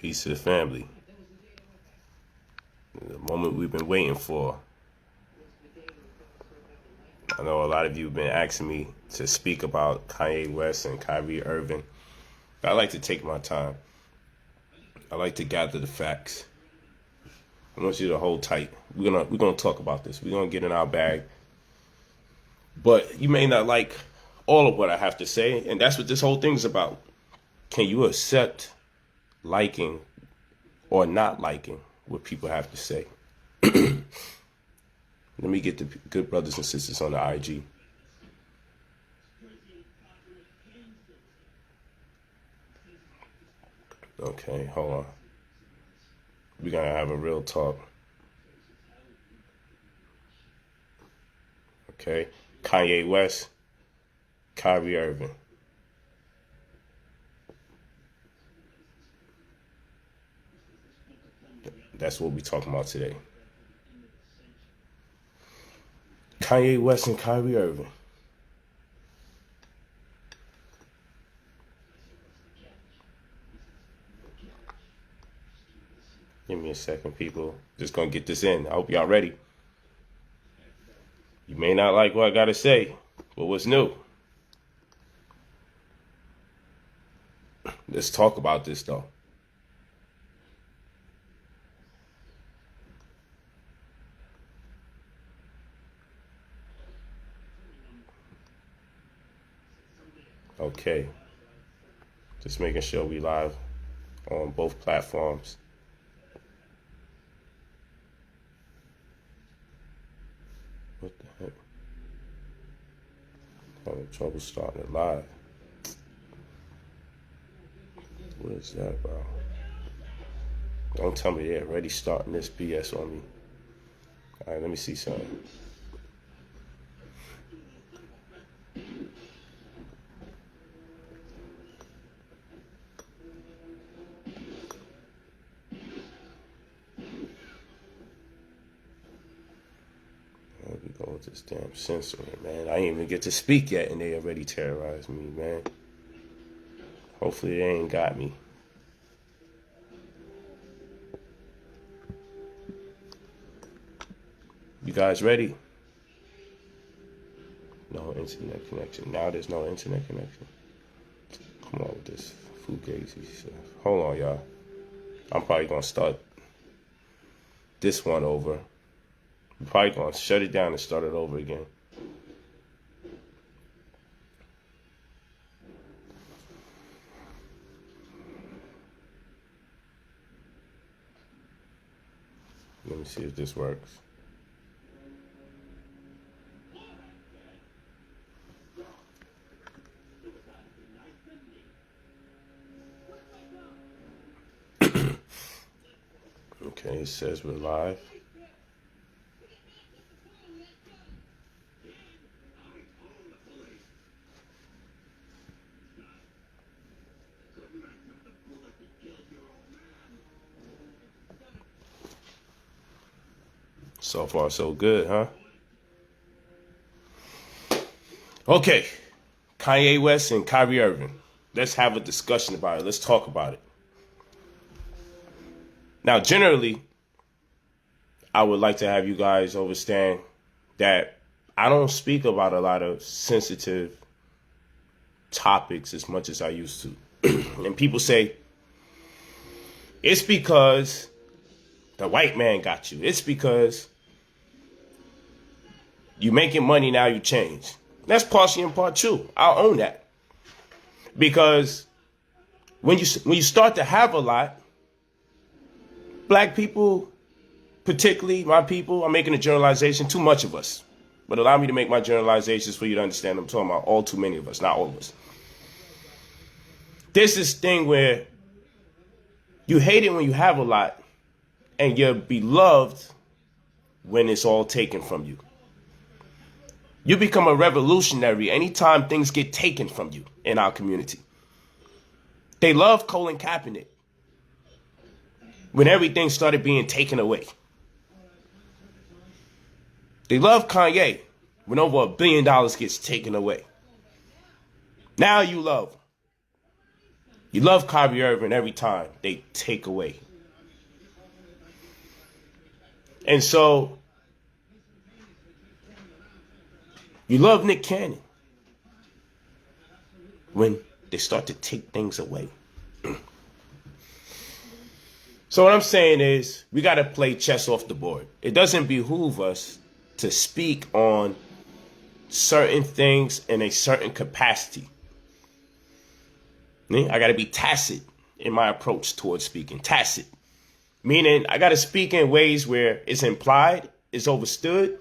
Peace to the family. The moment we've been waiting for. I know a lot of you have been asking me to speak about Kanye West and KYRIE Irving. I like to take my time. I like to gather the facts. I want you to hold tight. We're gonna talk about this. We're gonna get in our bag. But you may not like all of what I have to say, and that's what this whole thing's about. Can you accept liking or not liking what people have to say? Let me get the good brothers and sisters on the IG. Okay, hold on. We're going to have a real talk. Okay, Kanye West, KYRIE Irving. That's what we're talking about today. Kanye West and KYRIE Irving. Give me a second, people. Just gonna get this in. I hope y'all ready. You may not like what I gotta say, but what's new? Let's talk about this though. Okay. Just making sure we live on both platforms. What the heck? Having trouble starting it live. What is that about? Don't tell me they're already starting this BS on me. All right, let me see something. With this damn censoring, man. I ain't even get to speak yet and they already terrorized me, man. Hopefully they ain't got me. You guys ready? No internet connection. Now there's no internet connection. Come on with this fugazi stuff. Hold on, y'all. I'm probably gonna start this one over. I'm probably going to shut it down and start it over again. Let me see if this works. Okay, it says we're live. So far, so good, huh? Okay, Kanye West and KYRIE Irving. Let's have a discussion about it. Let's talk about it. Now, generally, I would like to have you guys understand that I don't speak about a lot of sensitive topics as much as I used to. And people say, it's because the white man got you. It's because you making money now, you change. That's partially and part true. I'll own that. Because when you start to have a lot, black people, particularly my people, I'm making a generalization, too much of us. But allow me to make my generalizations for you to understand I'm talking about all too many of us, not all of us. There's this thing where you hate it when you have a lot and you're beloved when it's all taken from you. You become a revolutionary anytime things get taken from you in our community. They love Colin Kaepernick when everything started being taken away. They love Kanye when over $1 billion gets taken away. Now you love him. You love KYRIE IRVING every time they take away. And so you love Nick Cannon when they start to take things away. So what I'm saying is we got to play chess off the board. It doesn't behoove us to speak on certain things in a certain capacity. I got to be tacit in my approach towards speaking. Tacit. Meaning I got to speak in ways where it's implied, it's understood,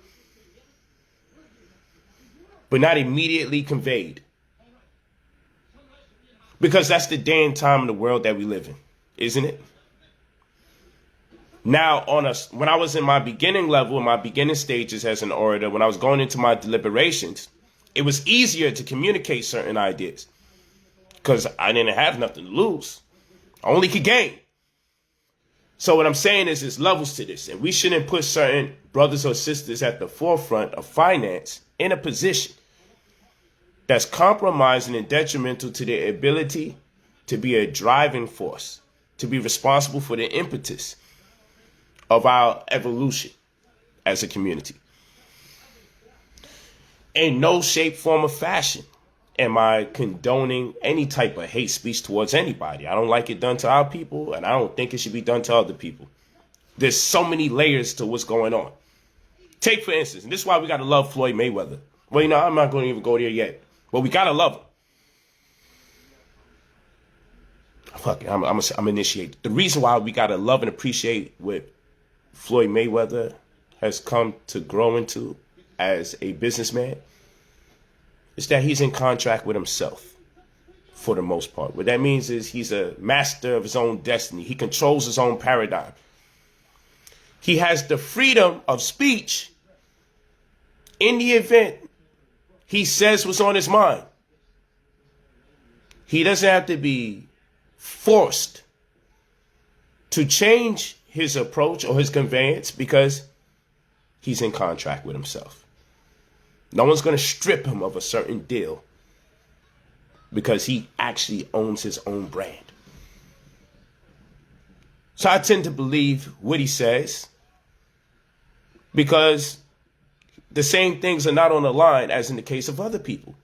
but not immediately conveyed. Because that's the day and time in the world that we live in, isn't it? Now, when I was in my beginning level, in my beginning stages as an orator, when I was going into my deliberations, it was easier to communicate certain ideas because I didn't have nothing to lose. I only could gain. So what I'm saying is there's levels to this, and we shouldn't put certain brothers or sisters at the forefront of finance in a position that's compromising and detrimental to their ability to be a driving force, to be responsible for the impetus of our evolution as a community. In no shape, form, or fashion am I condoning any type of hate speech towards anybody. I don't like it done to our people, and I don't think it should be done to other people. There's so many layers to what's going on. Take, for instance, and this is why we got to love Floyd Mayweather. Well, I'm not going to even go there yet, but we got to love him. Fuck it, I'm initiate. The reason why we got to love and appreciate what Floyd Mayweather has come to grow into as a businessman is that he's in contract with himself for the most part. What that means is he's a master of his own destiny. He controls his own paradigm. He has the freedom of speech in the event he says what's on his mind. He doesn't have to be forced to change his approach or his conveyance because he's in contract with himself. No one's going to strip him of a certain deal because he actually owns his own brand. So I tend to believe what he says because the same things are not on the line as in the case of other people.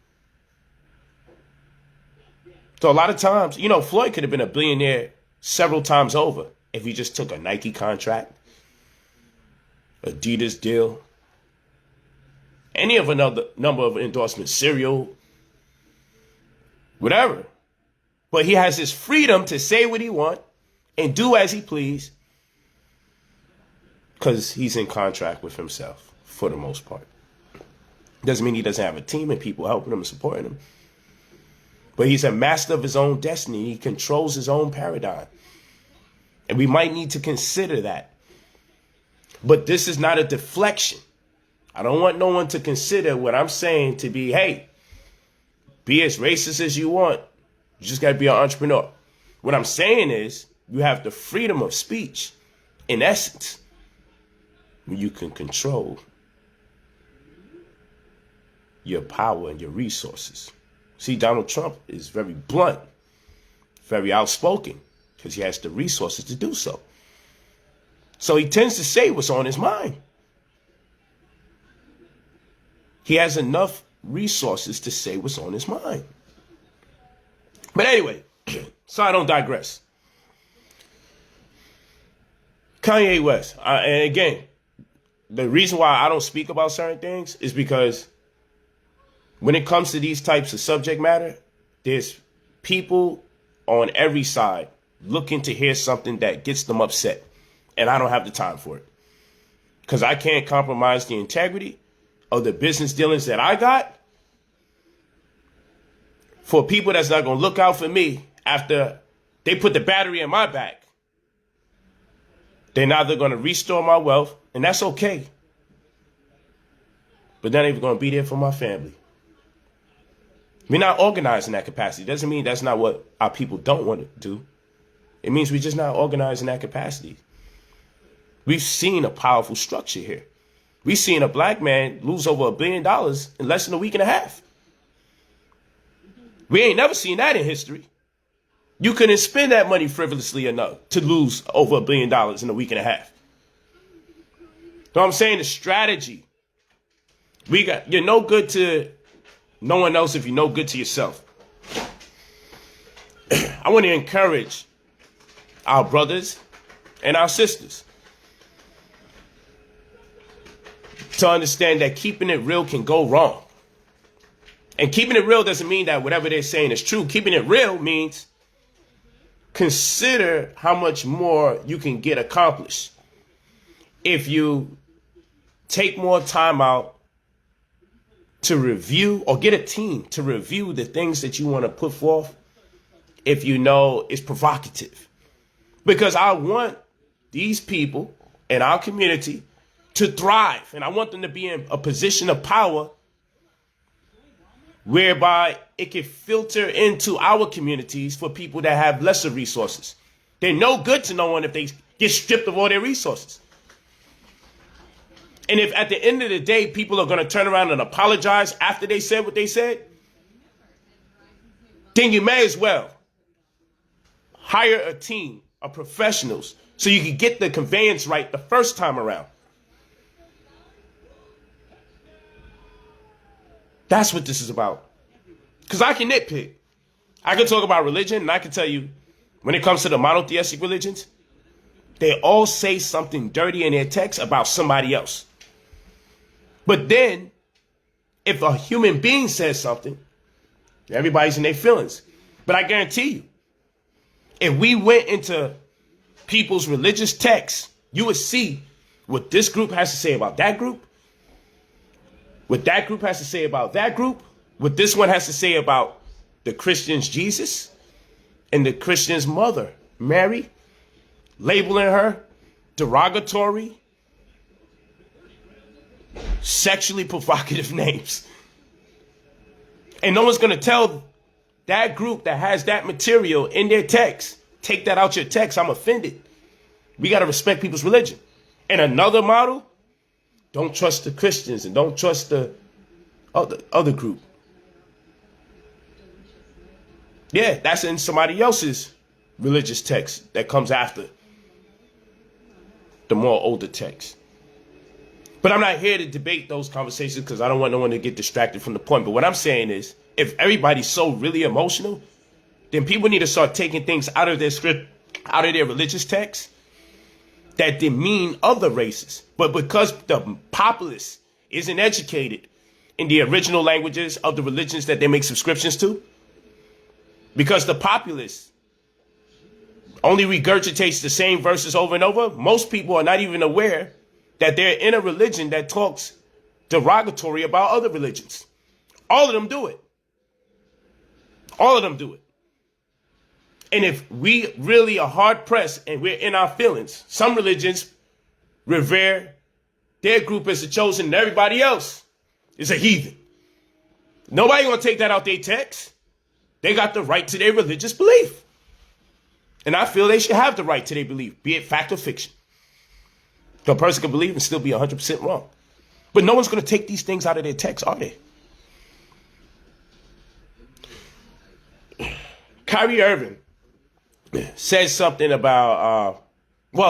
So a lot of times, Floyd could have been a billionaire several times over if he just took a Nike contract, Adidas deal, any of another number of endorsements, cereal, whatever. But he has his freedom to say what he wants and do as he please because he's in contract with himself for the most part. Doesn't mean he doesn't have a team and people helping him and supporting him. But he's a master of his own destiny. He controls his own paradigm. And we might need to consider that. But this is not a deflection. I don't want no one to consider what I'm saying to be, hey, be as racist as you want. You just got to be an entrepreneur. What I'm saying is you have the freedom of speech, in essence, when you can control your power and your resources. See, Donald Trump is very blunt, very outspoken, because he has the resources to do so. So he tends to say what's on his mind. He has enough resources to say what's on his mind. But anyway, so I don't digress. Kanye West. And again, the reason why I don't speak about certain things is because when it comes to these types of subject matter, there's people on every side looking to hear something that gets them upset. And I don't have the time for it. Because I can't compromise the integrity of the business dealings that I got for people that's not going to look out for me after they put the battery in my back. They're neither going to restore my wealth, and that's okay. But they're not even going to be there for my family. We're not organized in that capacity. Doesn't mean that's not what our people don't want to do. It means we're just not organized in that capacity. We've seen a powerful structure here. We've seen a black man lose over $1 billion in less than a week and a half. We ain't never seen that in history. You couldn't spend that money frivolously enough to lose over $1 billion in a week and a half. So I'm saying the strategy. You're no good to no one else if you're no good to yourself. I want to encourage our brothers and our sisters to understand that keeping it real can go wrong. And keeping it real doesn't mean that whatever they're saying is true. Keeping it real means consider how much more you can get accomplished if you take more time out to review, or get a team to review the things that you want to put forth if you know it's provocative. Because I want these people in our community to thrive, and I want them to be in a position of power whereby it can filter into our communities for people that have lesser resources. They're no good to no one if they get stripped of all their resources. And if at the end of the day, people are going to turn around and apologize after they said what they said, then you may as well hire a team of professionals so you can get the conveyance right the first time around. That's what this is about. Because I can nitpick. I can talk about religion, and I can tell you, when it comes to the monotheistic religions, they all say something dirty in their text about somebody else. But then, if a human being says something, everybody's in their feelings. But I guarantee you, if we went into people's religious texts, you would see what this group has to say about that group, what that group has to say about that group, what this one has to say about the Christian's Jesus and the Christian's mother, Mary, labeling her derogatory, sexually provocative names. And no one's going to tell that group that has that material in their text, take that out your text, I'm offended. We got to respect people's religion. And another model, don't trust the Christians and don't trust the other group. Yeah, that's in somebody else's religious text that comes after the more older text. But I'm not here to debate those conversations because I don't want no one to get distracted from the point. But what I'm saying is, if everybody's so really emotional, then people need to start taking things out of their script, out of their religious text that demean other races. But because the populace isn't educated in the original languages of the religions that they make subscriptions to, because the populace only regurgitates the same verses over and over, most people are not even aware that they're in a religion that talks derogatory about other religions. All of them do it. All of them do it. And if we really are hard pressed and we're in our feelings, some religions revere their group as the chosen and everybody else is a heathen. Nobody gonna take that out their text. They got the right to their religious belief. And I feel they should have the right to their belief, be it fact or fiction. So a person can believe and still be 100% wrong. But no one's going to take these things out of their text, are they? KYRIE IRVING says something about,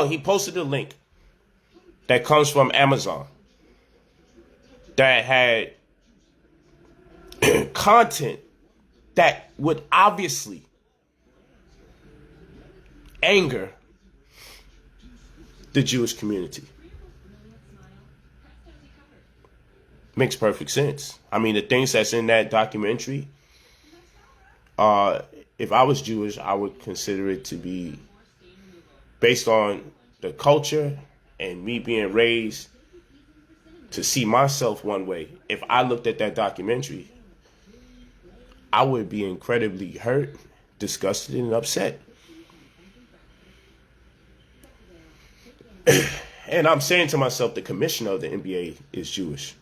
he posted a link that comes from Amazon that had content that would obviously anger the Jewish community. Makes perfect sense. I mean, the things that's in that documentary, if I was Jewish, I would consider it to be based on the culture and me being raised to see myself one way. If I looked at that documentary, I would be incredibly hurt, disgusted, and upset. And I'm saying to myself, the commissioner of the NBA is Jewish.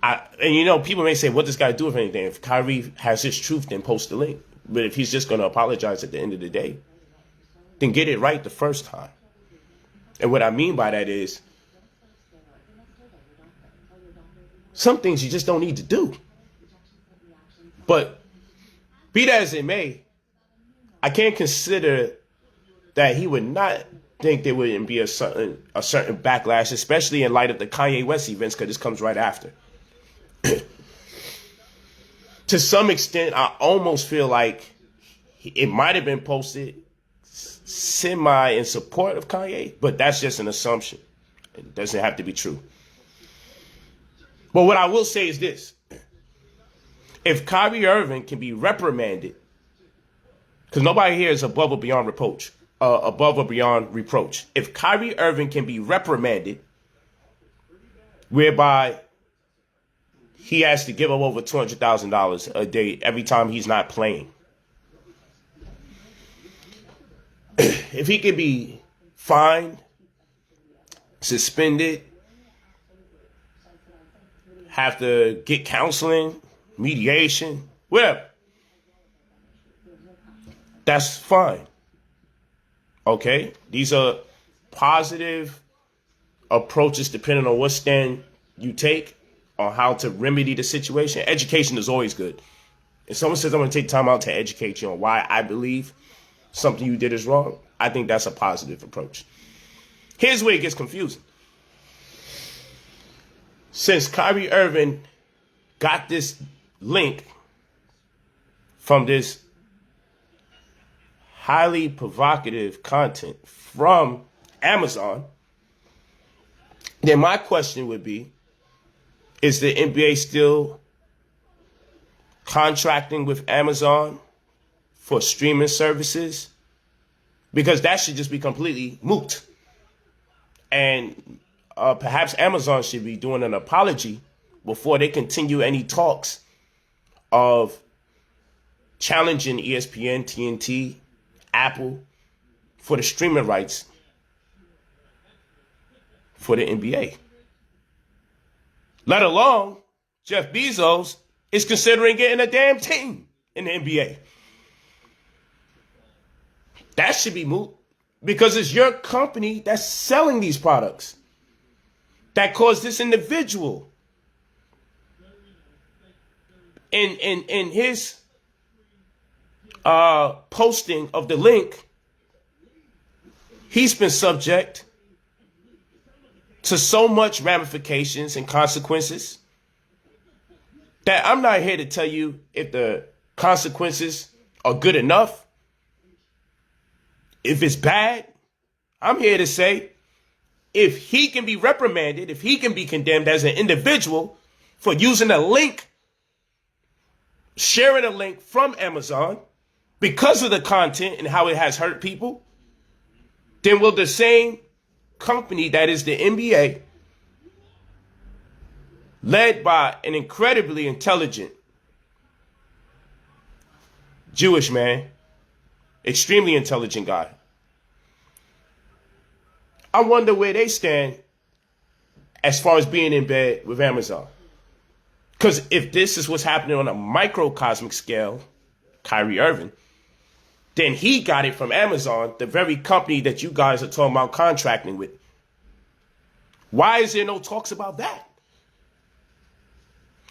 People may say, what does this guy do with anything? If KYRIE has his truth, then post the link. But if he's just going to apologize at the end of the day, then get it right the first time. And what I mean by that is, some things you just don't need to do. But be that as it may, I can't consider that he would not think there wouldn't be a certain backlash, especially in light of the Kanye West events, because this comes right after. To some extent, I almost feel like it might have been posted semi in support of Kanye, but that's just an assumption. It doesn't have to be true. But what I will say is this. If KYRIE Irving can be reprimanded, because nobody here is above or beyond reproach, If KYRIE Irving can be reprimanded, whereby he has to give up over $200,000 a day every time he's not playing, if he can be fined, suspended, have to get counseling, mediation, whatever, that's fine. Okay? These are positive approaches depending on what stand you take on how to remedy the situation. Education is always good. If someone says, I'm going to take time out to educate you on why I believe something you did is wrong, I think that's a positive approach. Here's where it gets confusing. Since KYRIE Irving got this link from this highly provocative content from Amazon, then my question would be, is the NBA still contracting with Amazon for streaming services? Because that should just be completely moot. And perhaps Amazon should be doing an apology before they continue any talks of challenging ESPN, TNT, Apple for the streaming rights for the NBA. Let alone Jeff Bezos is considering getting a damn team in the NBA. That should be moot because it's your company that's selling these products that caused this individual in his posting of the link, he's been subject to so much ramifications and consequences that I'm not here to tell you if the consequences are good enough. If it's bad, I'm here to say if he can be reprimanded, if he can be condemned as an individual for using a link, sharing a link from Amazon because of the content and how it has hurt people, then will the same company that is the NBA, led by an incredibly intelligent Jewish man, extremely intelligent guy, I wonder where they stand as far as being in bed with Amazon. Because if this is what's happening on a microcosmic scale, KYRIE Irving, then he got it from Amazon, the very company that you guys are talking about contracting with. Why is there no talks about that?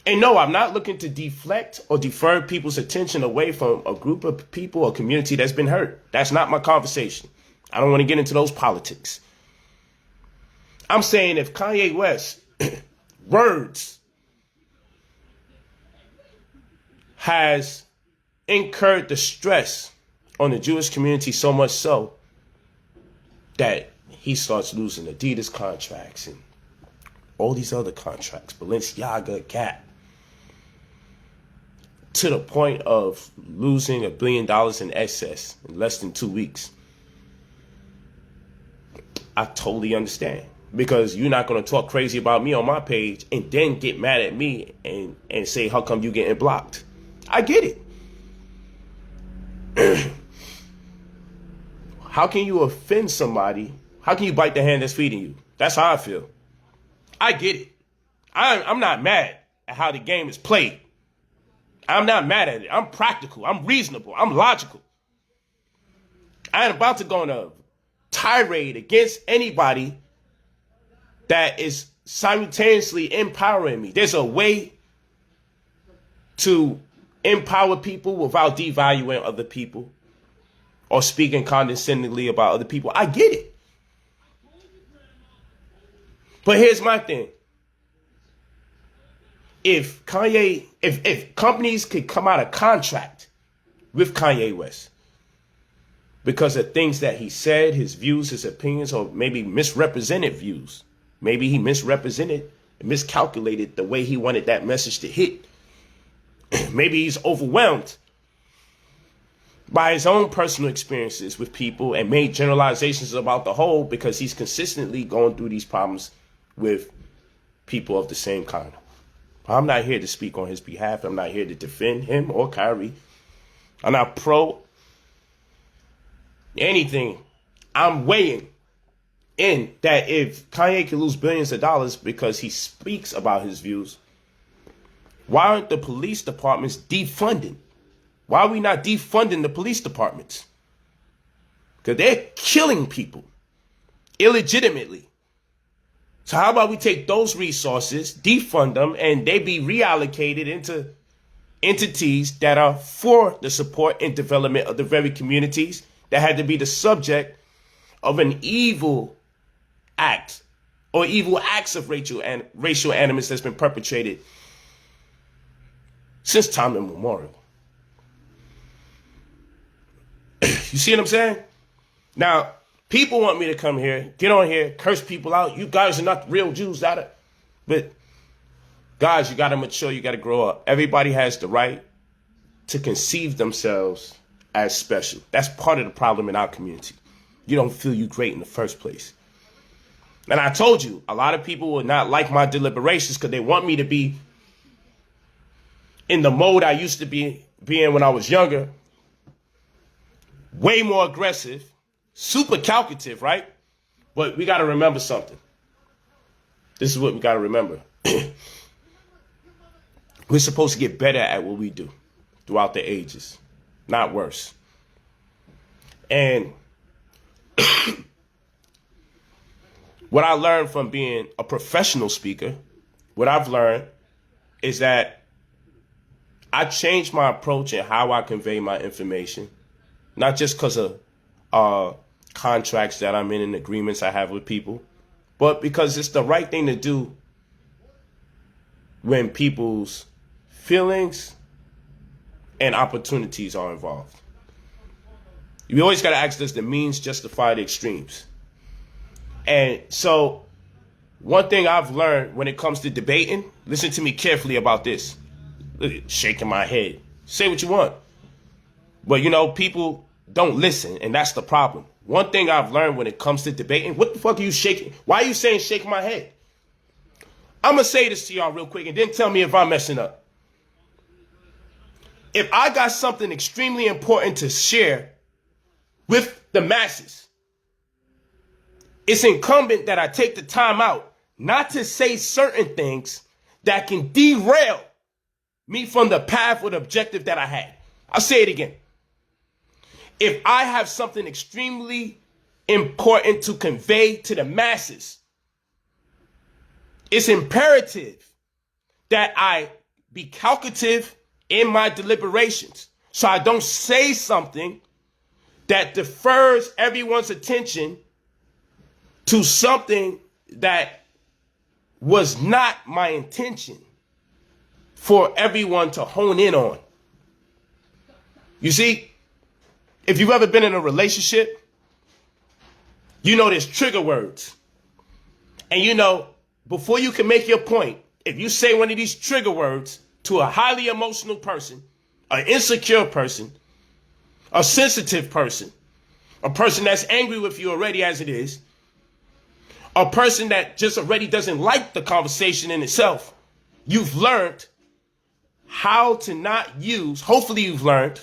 And no, I'm not looking to deflect or defer people's attention away from a group of people or community that's been hurt. That's not my conversation. I don't want to get into those politics. I'm saying if Kanye West words has incurred the stress on the Jewish community so much so that he starts losing Adidas contracts and all these other contracts, Balenciaga, Gap, to the point of losing $1 billion in excess in less than 2 weeks. I totally understand. Because you're not going to talk crazy about me on my page and then get mad at me and say, how come you getting blocked? I get it. How can you offend somebody? How can you bite the hand that's feeding you? That's how I feel. I get it. I'm not mad at how the game is played. I'm not mad at it. I'm practical. I'm reasonable. I'm logical. I ain't about to go on a tirade against anybody that is simultaneously empowering me. There's a way to empower people without devaluing other people or speaking condescendingly about other people. I get it. But here's my thing. If companies could come out of contract with Kanye West because of things that he said, his views, his opinions, or maybe misrepresented views, maybe he misrepresented, miscalculated the way he wanted that message to hit. Maybe he's overwhelmed by his own personal experiences with people and made generalizations about the whole because he's consistently going through these problems with people of the same kind. I'm not here to speak on his behalf. I'm not here to defend him or Kyrie. I'm not pro anything. I'm weighing in that if Kanye can lose billions of dollars because he speaks about his views, why aren't the police departments defunding? Why are we not defunding the police departments? Because they're killing people illegitimately. So how about we take those resources, defund them, and they be reallocated into entities that are for the support and development of the very communities that had to be the subject of an evil act or evil acts of racial animus that's been perpetrated since time immemorial. You see what I'm saying? Now, people want me to come here, get on here, curse people out. You guys are not the real Jews, but guys, you got to mature. You got to grow up. Everybody has the right to conceive themselves as special. That's part of the problem in our community. You don't feel you great in the first place. And I told you, a lot of people will not like my deliberations because they want me to be in the mode I used to be in when I was younger. Way more aggressive, super calculative, right? But we got to remember something. This is what we got to remember. We're supposed to get better at what we do throughout the ages, not worse. And what I learned from being a professional speaker, what I've learned is that I changed my approach and how I convey my information, not just because of contracts that I'm in and agreements I have with people, but because it's the right thing to do when people's feelings and opportunities are involved. You always got to ask, does the means justify the extremes? And so one thing I've learned when it comes to debating, listen to me carefully about this. Shaking my head. Say what you want. But, you know, people don't listen, and that's the problem. One thing I've learned when it comes to debating, what the fuck are you shaking? Why are you saying shake my head? I'm going to say this to y'all real quick, and then tell me if I'm messing up. If I got something extremely important to share with the masses, it's incumbent that I take the time out not to say certain things that can derail me from the path or the objective that I had. I'll say it again. If I have something extremely important to convey to the masses, it's imperative that I be calculative in my deliberations so I don't say something that defers everyone's attention to something that was not my intention for everyone to hone in on. You see, if you've ever been in a relationship, you know there's trigger words. And you know, before you can make your point, if you say one of these trigger words to a highly emotional person, an insecure person, a sensitive person, a person that's angry with you already as it is, a person that just already doesn't like the conversation in itself, you've learned how to not use, hopefully you've learned,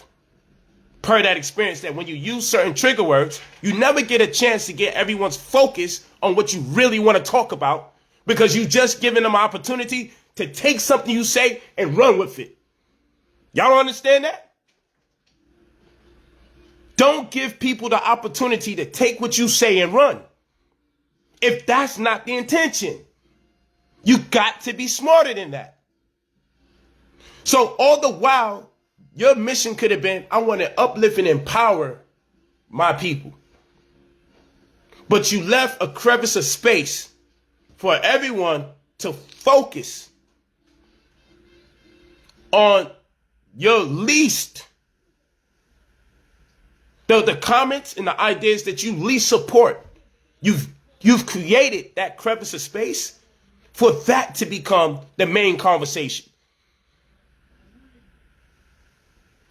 per that experience, that when you use certain trigger words, you never get a chance to get everyone's focus on what you really want to talk about because you just given them an opportunity to take something you say and run with it. Y'all understand that? Don't give people the opportunity to take what you say and run. If that's not the intention, you got to be smarter than that. So all the while Your mission could have been, I want to uplift and empower my people. But you left a crevice of space for everyone to focus on your least, the comments and the ideas that you least support. You've created that crevice of space for that to become the main conversation.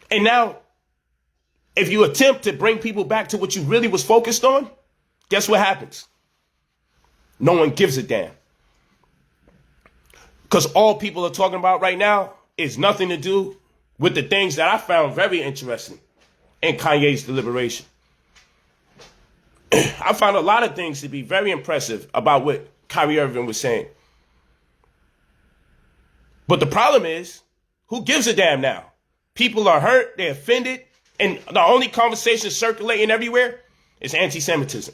And now, if you attempt to bring people back to what you really was focused on, guess what happens? No one gives a damn. Because all people are talking about right now is nothing to do with the things that I found very interesting in Kanye's deliberation. I found a lot of things to be very impressive about what KYRIE IRVING was saying. But the problem is, who gives a damn now? People are hurt, they're offended, and the only conversation circulating everywhere is anti-Semitism.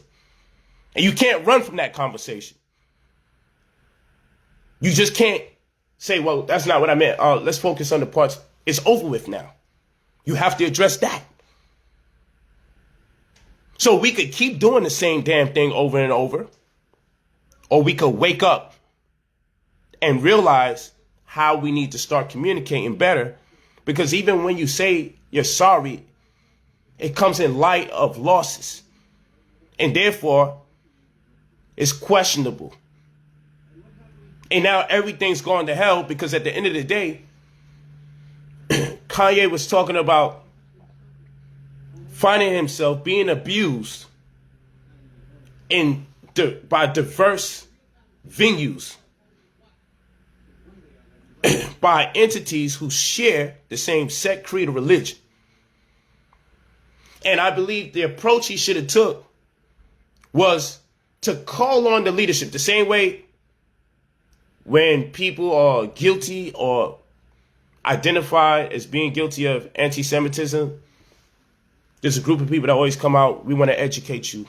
And you can't run from that conversation. You just can't say, well, that's not what I meant. Let's focus on the parts. It's over with now. You have to address that. So we could keep doing the same damn thing over and over, or we could wake up and realize how we need to start communicating better. Because even when you say you're sorry, it comes in light of losses. And therefore, it's questionable. And now everything's gone to hell because at the end of the day, Kanye was talking about finding himself being abused by diverse venues, by entities who share the same sect, creed, or religion. And I believe the approach he should have took was to call on the leadership the same way when people are guilty or identify as being guilty of anti-Semitism. There's a group of people that always come out, we want to educate you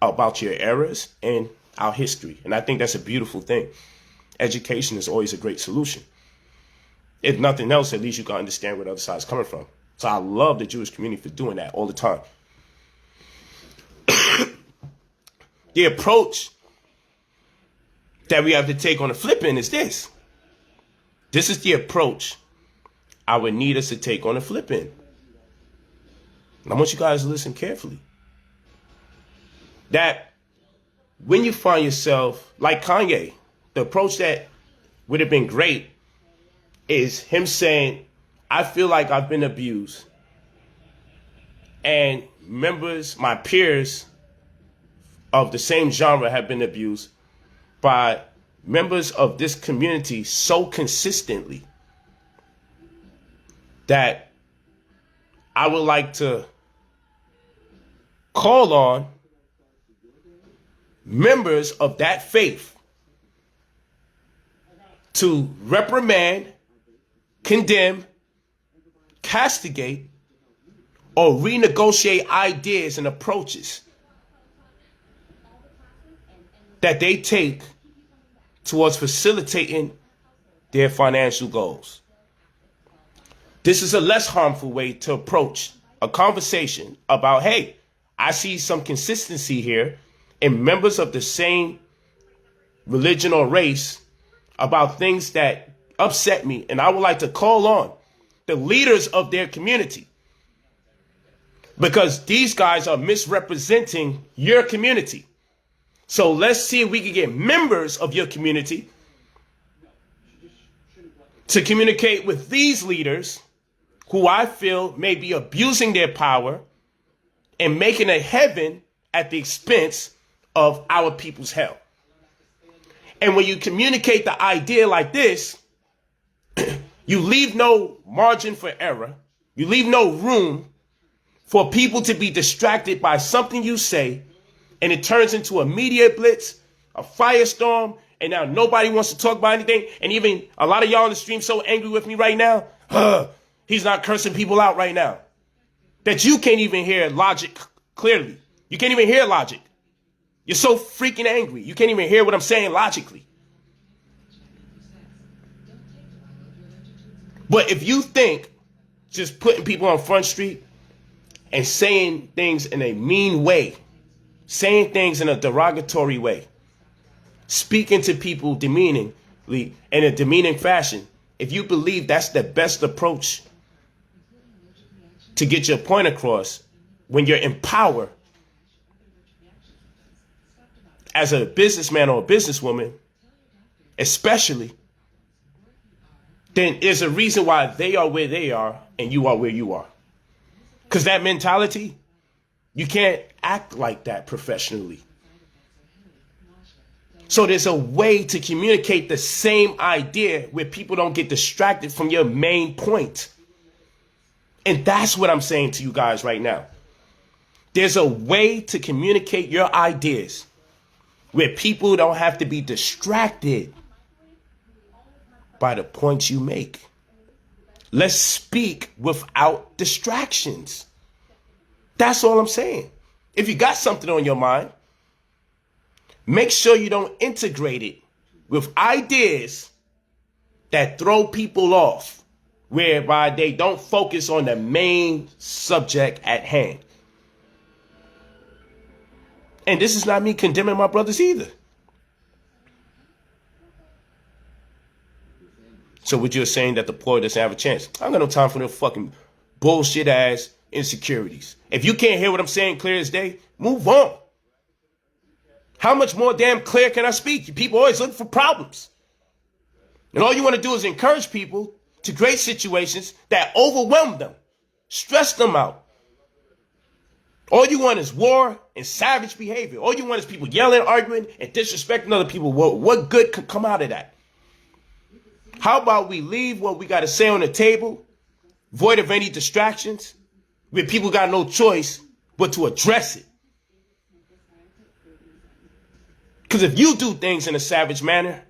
about your errors and our history. And I think that's a beautiful thing. Education is always a great solution. If nothing else, at least you can understand where the other side's coming from. So I love the Jewish community for doing that all the time. The approach that we have to take on the flip end is this. This is the approach I would need us to take on the flip end. And I want you guys to listen carefully. That when you find yourself like Kanye, the approach that would have been great is him saying, I feel like I've been abused. And members, my peers of the same genre have been abused by members of this community so consistently that I would like to call on members of that faith to reprimand, condemn, castigate, or renegotiate ideas and approaches that they take towards facilitating their financial goals. This is a less harmful way to approach a conversation about, hey, I see some consistency here in members of the same religion or race about things that upset me, and I would like to call on the leaders of their community because these guys are misrepresenting your community. So let's see if we can get members of your community to communicate with these leaders who I feel may be abusing their power and making a heaven at the expense of our people's hell. And when you communicate the idea like this, you leave no margin for error. You leave no room for people to be distracted by something you say, and it turns into a media blitz, a firestorm, and now nobody wants to talk about anything. And even a lot of y'all on the stream so angry with me right now. He's not cursing people out right now. That you can't even hear logic clearly. You can't even hear logic. You're so freaking angry. You can't even hear what I'm saying logically. But if you think just putting people on Front Street and saying things in a mean way, saying things in a derogatory way, speaking to people demeaningly in a demeaning fashion, if you believe that's the best approach to get your point across when you're in power as a businessman or a businesswoman, especially, then there's a reason why they are where they are and you are where you are. Because that mentality, you can't act like that professionally. So there's a way to communicate the same idea where people don't get distracted from your main point. And that's what I'm saying to you guys right now. There's a way to communicate your ideas where people don't have to be distracted by the points you make. Let's speak without distractions. That's all I'm saying. If you got something on your mind, make sure you don't integrate it with ideas that throw people off, whereby they don't focus on the main subject at hand. And this is not me condemning my brothers either. So what you're saying that the poor doesn't have a chance? I ain't got no time for the fucking bullshit ass insecurities. If you can't hear what I'm saying clear as day, move on. How much more damn clear can I speak? People always look for problems. And all you want to do is encourage people to create situations that overwhelm them, stress them out. All you want is war and savage behavior. All you want is people yelling, arguing, and disrespecting other people. What good could come out of that? How about we leave what we got to say on the table, void of any distractions, where people got no choice but to address it? Because if you do things in a savage manner,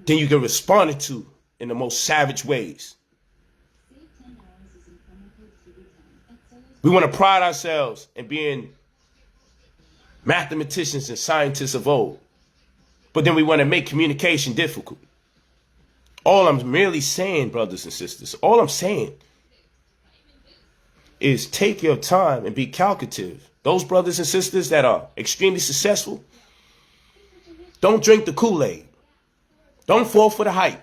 then you get responded to in the most savage ways. We want to pride ourselves in being mathematicians and scientists of old, but then we want to make communication difficult. All I'm merely saying, brothers and sisters, all I'm saying is take your time and be calculative. Those brothers and sisters that are extremely successful, don't drink the Kool-Aid. Don't fall for the hype.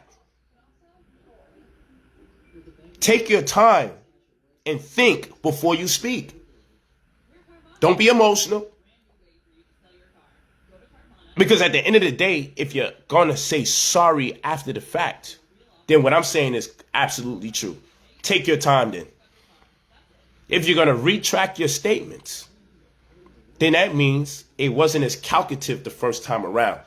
Take your time and think before you speak. Don't be emotional. Because at the end of the day, if you're going to say sorry after the fact, then what I'm saying is absolutely true. Take your time then. If you're going to retract your statements, then that means it wasn't as calculative the first time around.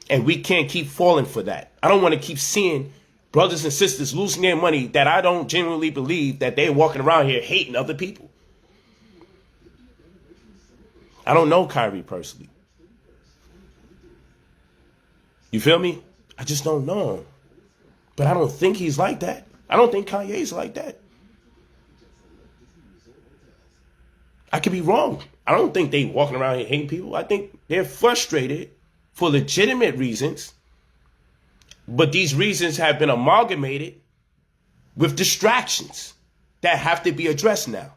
And we can't keep falling for that. I don't want to keep seeing brothers and sisters losing their money that I don't genuinely believe that they're walking around here hating other people. I don't know KYRIE personally. You feel me? I just don't know him. But I don't think he's like that. I don't think Kanye's like that. I could be wrong. I don't think they walking around here hating people. I think they're frustrated for legitimate reasons. But these reasons have been amalgamated with distractions that have to be addressed now.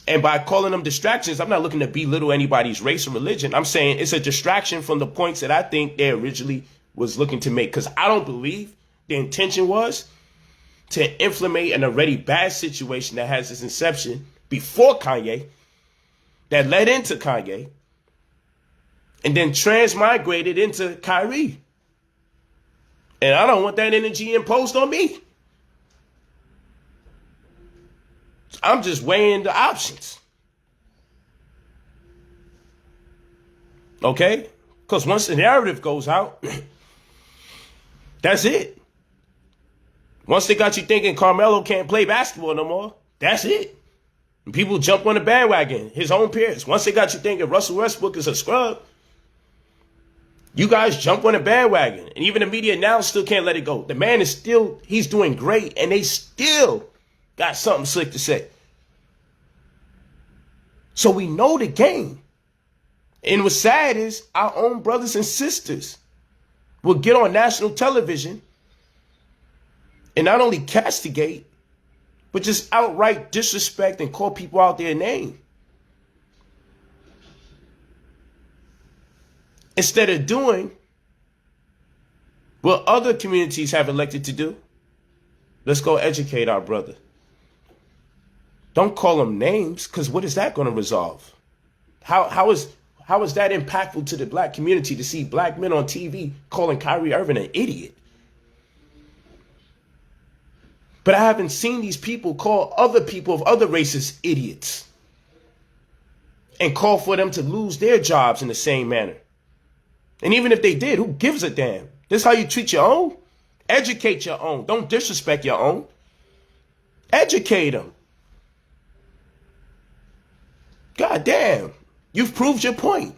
And by calling them distractions, I'm not looking to belittle anybody's race or religion. I'm saying it's a distraction from the points that I think they originally was looking to make. Because I don't believe the intention was to inflammate an already bad situation that has its inception before Kanye, that led into Kanye, and then transmigrated into KYRIE. And I don't want that energy imposed on me. I'm just weighing the options. Okay? Because once the narrative goes out, that's it. Once they got you thinking Carmelo can't play basketball no more, that's it. And people jump on the bandwagon, his own peers. Once they got you thinking Russell Westbrook is a scrub, you guys jump on the bandwagon. And even the media now still can't let it go. The man is still, he's doing great, and they still got something slick to say. So we know the game. And what's sad is our own brothers and sisters will get on national television And not only castigate, but just outright disrespect and call people out their name. Instead of doing what other communities have elected to do, let's go educate our brother. Don't call them names, because what is that going to resolve? How is that impactful to the black community to see black men on TV calling Kyrie Irving an idiot? But I haven't seen these people call other people of other races idiots and call for them to lose their jobs in the same manner. And even if they did, who gives a damn? This is how you treat your own? Educate your own. Don't disrespect your own. Educate them. God damn. You've proved your point.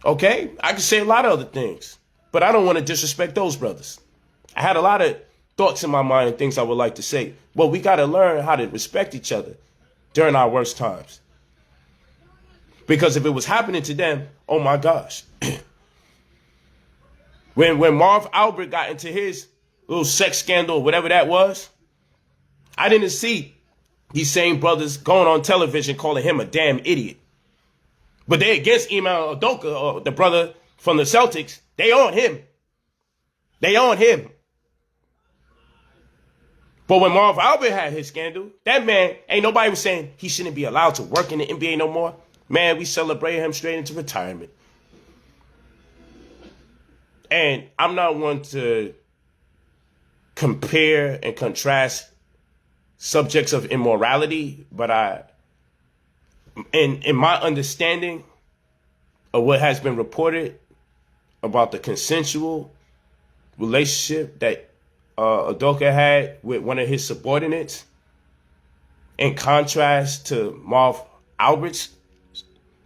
Okay? I could say a lot of other things, but I don't want to disrespect those brothers. I had a lot of thoughts in my mind and things I would like to say. Well, we got to learn how to respect each other during our worst times. Because if it was happening to them, oh my gosh. When Marv Albert got into his little sex scandal, or whatever that was, I didn't see these same brothers going on television calling him a damn idiot. But they against Ime Udoka, the brother from the Celtics. They on him. They on him. But when Marv Albert had his scandal, that man, ain't nobody was saying he shouldn't be allowed to work in the NBA no more. Man, we celebrated him straight into retirement. And I'm not one to compare and contrast subjects of immorality, but in my understanding of what has been reported about the consensual relationship that Udoka had with one of his subordinates, in contrast to Marv Albert's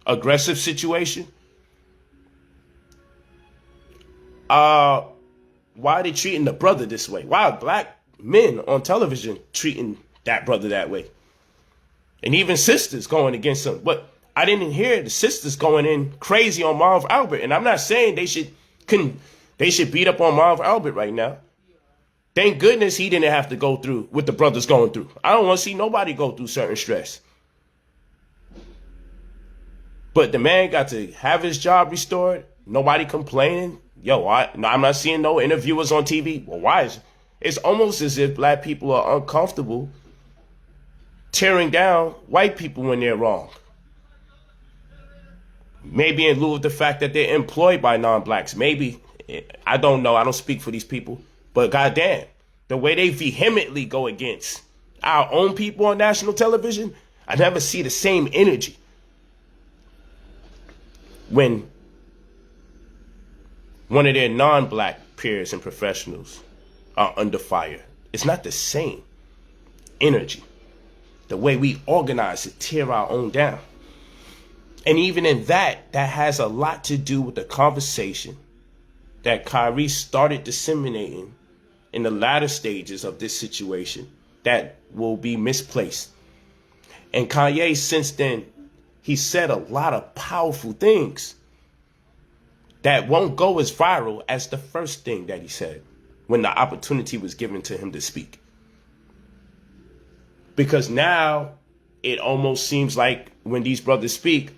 aggressive situation, why are they treating the brother this way? Why are black men on television treating that brother that way? And even sisters going against him. But I didn't hear the sisters going in crazy on Marv Albert. And I'm not saying they should beat up on Marv Albert right now. Thank goodness he didn't have to go through what the brother's going through. I don't want to see nobody go through certain stress. But the man got to have his job restored. Nobody complaining. Yo, I'm not seeing no interviewers on TV. Well, why is it? It's almost as if black people are uncomfortable tearing down white people when they're wrong. Maybe in lieu of the fact that they're employed by non-blacks. Maybe. I don't know. I don't speak for these people. But goddamn, the way they vehemently go against our own people on national television, I never see the same energy when one of their non-black peers and professionals are under fire. It's not the same energy. The way we organize to tear our own down. And even in that has a lot to do with the conversation that Kyrie started disseminating in the latter stages of this situation that will be misplaced. And Kanye, since then, he said a lot of powerful things that won't go as viral as the first thing that he said when the opportunity was given to him to speak. Because now it almost seems like when these brothers speak,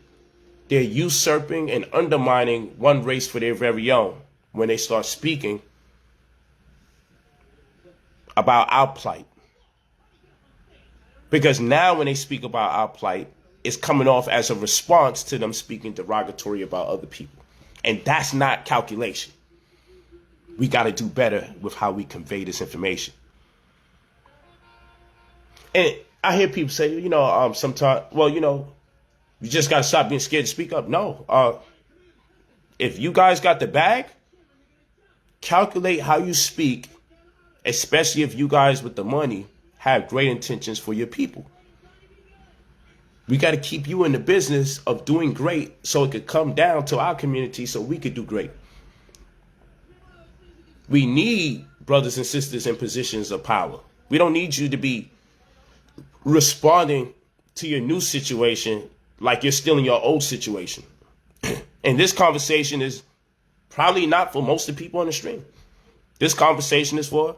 they're usurping and undermining one race for their very own when they start speaking about our plight. Because now when they speak about our plight, it's coming off as a response to them speaking derogatory about other people. And that's not calculation. We got to do better with how we convey this information. And I hear people say, sometimes, you just got to stop being scared to speak up. No. If you guys got the bag, calculate how you speak, especially if you guys with the money have great intentions for your people. We got to keep you in the business of doing great so it could come down to our community so we could do great. We need brothers and sisters in positions of power. We don't need you to be responding to your new situation like you're still in your old situation. And this conversation is probably not for most of the people on the stream. This conversation is for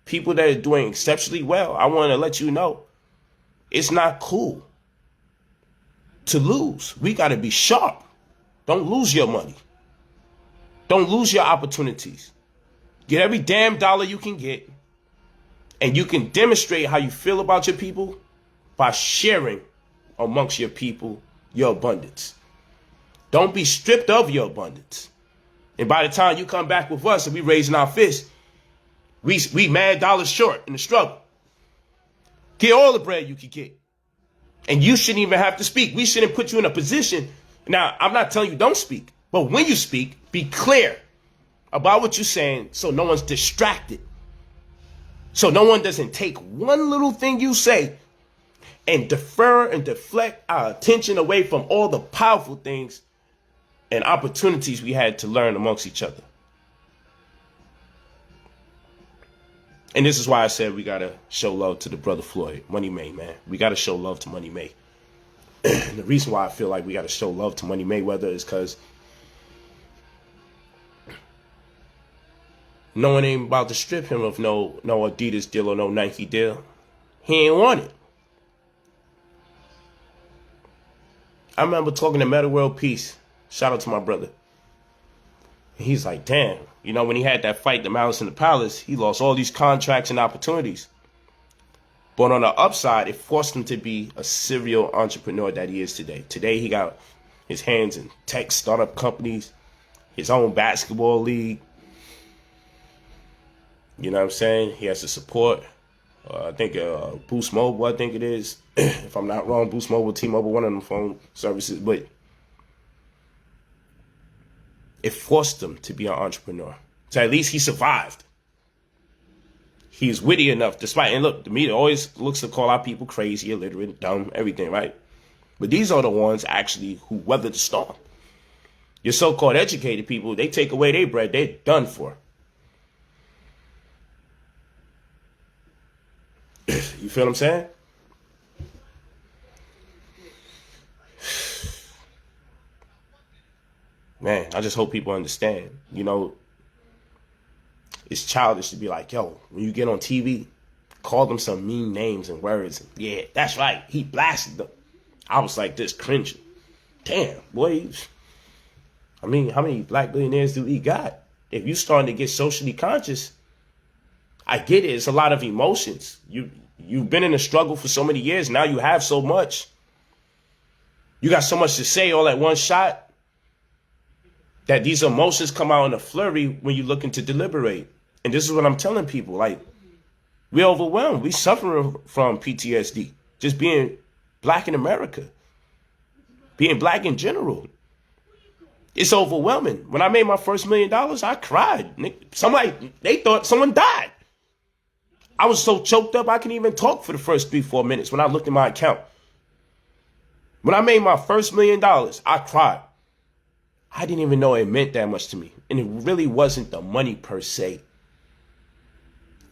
people that are doing exceptionally well. I want to let you know it's not cool to lose. We got to be sharp. Don't lose your money. Don't lose your opportunities. Get every damn dollar you can get. And you can demonstrate how you feel about your people by sharing amongst your people your abundance. Don't be stripped of your abundance. And by the time you come back with us and we raising our fists, we mad dollars short in the struggle. Get all the bread you can get. And you shouldn't even have to speak. We shouldn't put you in a position. Now, I'm not telling you don't speak. But when you speak, be clear about what you're saying so no one's distracted. So no one doesn't take one little thing you say and defer and deflect our attention away from all the powerful things and opportunities we had to learn amongst each other. And this is why I said we got to show love to the brother Floyd, Money May, man. We got to show love to Money May. And the reason why I feel like we got to show love to Money Mayweather is because no one ain't about to strip him of no Adidas deal or no Nike deal. He ain't want it. I remember talking to Meta World Peace. Shout out to my brother. And he's like, damn, you know, when he had that fight, the Malice in the Palace, he lost all these contracts and opportunities. But on the upside, it forced him to be a serial entrepreneur that he is today. Today, he got his hands in tech startup companies, his own basketball league. You know what I'm saying? He has the support. I think Boost Mobile, I think it is. If I'm not wrong, Boost Mobile, T-Mobile, one of them phone services. But it forced him to be an entrepreneur. So at least he survived. He's witty enough, despite, and look, the media always looks to call out people crazy, illiterate, dumb, everything, right? But these are the ones actually who weathered the storm. Your so-called educated people, they take away their bread, they're done for. You feel what I'm saying? Man, I just hope people understand. You know, it's childish to be like, yo, when you get on TV, call them some mean names and words. And, yeah, that's right. He blasted them. I was like this cringing. Damn, boy. I mean, how many black billionaires do we got? If you starting to get socially conscious, I get it. It's a lot of emotions. You've been in a struggle for so many years. Now you have so much. You got so much to say all at one shot that these emotions come out in a flurry when you're looking to deliberate. And this is what I'm telling people. Like, we're overwhelmed. We suffering from PTSD. Just being black in America. Being black in general. It's overwhelming. When I made my first $1 million, I cried. They thought someone died. I was so choked up I couldn't even talk for the first 3-4 minutes when I looked at my account. When I made my first $1 million, I cried. I didn't even know it meant that much to me. And it really wasn't the money per se.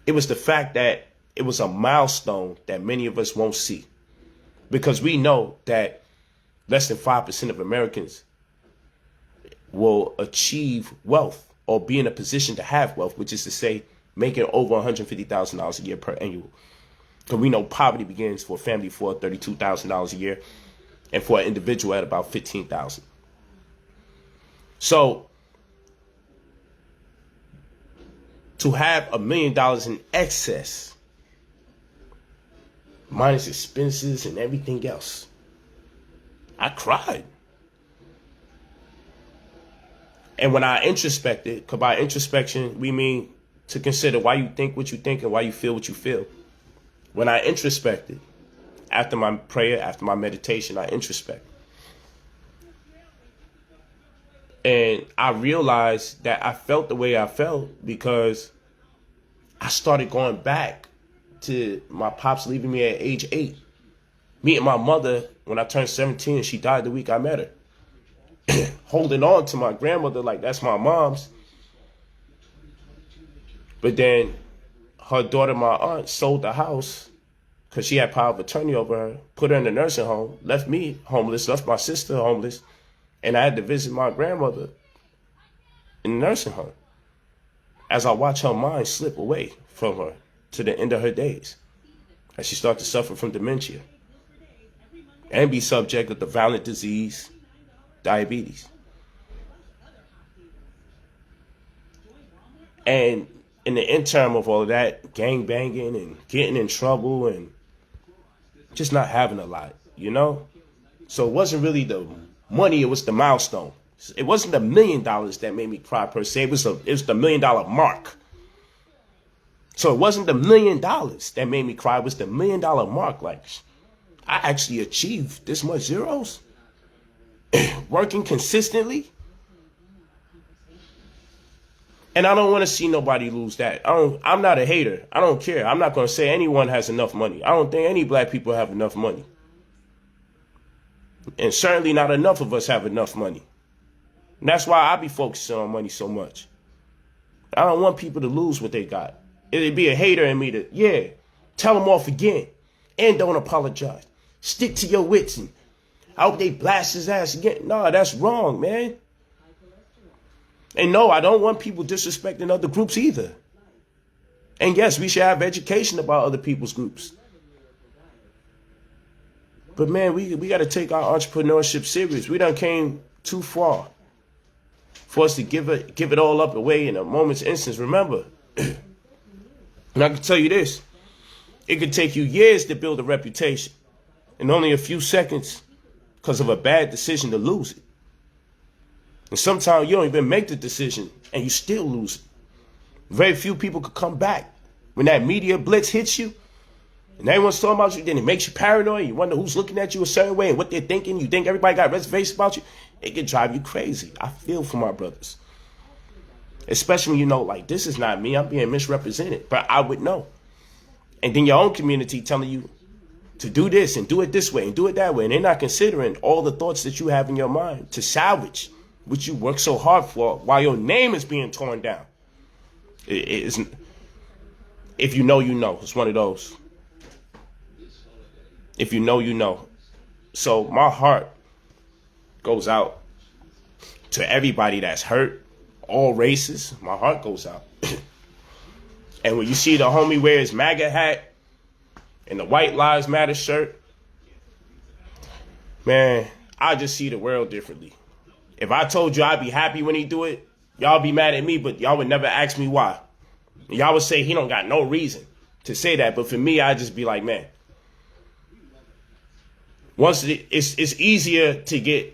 It was the fact that it was a milestone that many of us won't see. Because we know that less than 5% of Americans will achieve wealth or be in a position to have wealth, which is to say, making over $150,000 a year per annual. Because we know poverty begins for a family for $32,000 a year and for an individual at about $15,000. So to have $1 million in excess, minus expenses and everything else, I cried. And when I introspected, because by introspection, we mean to consider why you think what you think and why you feel what you feel. When I introspected, after my prayer, after my meditation, I introspect. And I realized that I felt the way I felt because I started going back to my pops leaving me at age 8. Meeting my mother when I turned 17, she died the week I met her. Holding on to my grandmother like that's my mom's. But then her daughter, my aunt, sold the house because she had power of attorney over her, put her in the nursing home, left me homeless, left my sister homeless, and I had to visit my grandmother in the nursing home as I watch her mind slip away from her to the end of her days, as she starts to suffer from dementia and be subjected to violent disease, diabetes. And in the interim of all of that, gang banging and getting in trouble and just not having a lot, you know? So it wasn't really the money, it was the milestone. It wasn't the $1 million that made me cry per se, it was the $1 million mark. So it wasn't the $1 million that made me cry, it was the $1 million mark. Like, I actually achieved this much zeros, working consistently. And I don't want to see nobody lose that. I'm not a hater. I don't care. I'm not going to say anyone has enough money. I don't think any black people have enough money. And certainly not enough of us have enough money. And that's why I be focusing on money so much. I don't want people to lose what they got. It'd be a hater in me to, tell them off again. And don't apologize. Stick to your wits and I hope they blast his ass again. No, that's wrong, man. And no, I don't want people disrespecting other groups either. And yes, we should have education about other people's groups. But man, we got to take our entrepreneurship serious. We done came too far for us to give it all up away in a moment's instance. Remember, and I can tell you this, it could take you years to build a reputation and only a few seconds because of a bad decision to lose it. And sometimes you don't even make the decision and you still lose it. Very few people could come back. When that media blitz hits you and everyone's talking about you, then it makes you paranoid. You wonder who's looking at you a certain way and what they're thinking. You think everybody got reservations about you. It can drive you crazy. I feel for my brothers. Especially when you know, like, this is not me. I'm being misrepresented. But I would know. And then your own community telling you to do this and do it this way and do it that way. And they're not considering all the thoughts that you have in your mind to salvage what you work so hard for while your name is being torn down. It isn't. If you know, you know. It's one of those. If you know, you know. So my heart goes out to everybody that's hurt, all races. My heart goes out. And when you see the homie wear his MAGA hat and the White Lives Matter shirt, man, I just see the world differently. If I told you I'd be happy when he do it, y'all be mad at me, but y'all would never ask me why. Y'all would say he don't got no reason to say that. But for me, I'd just be like, man, once it's easier to get,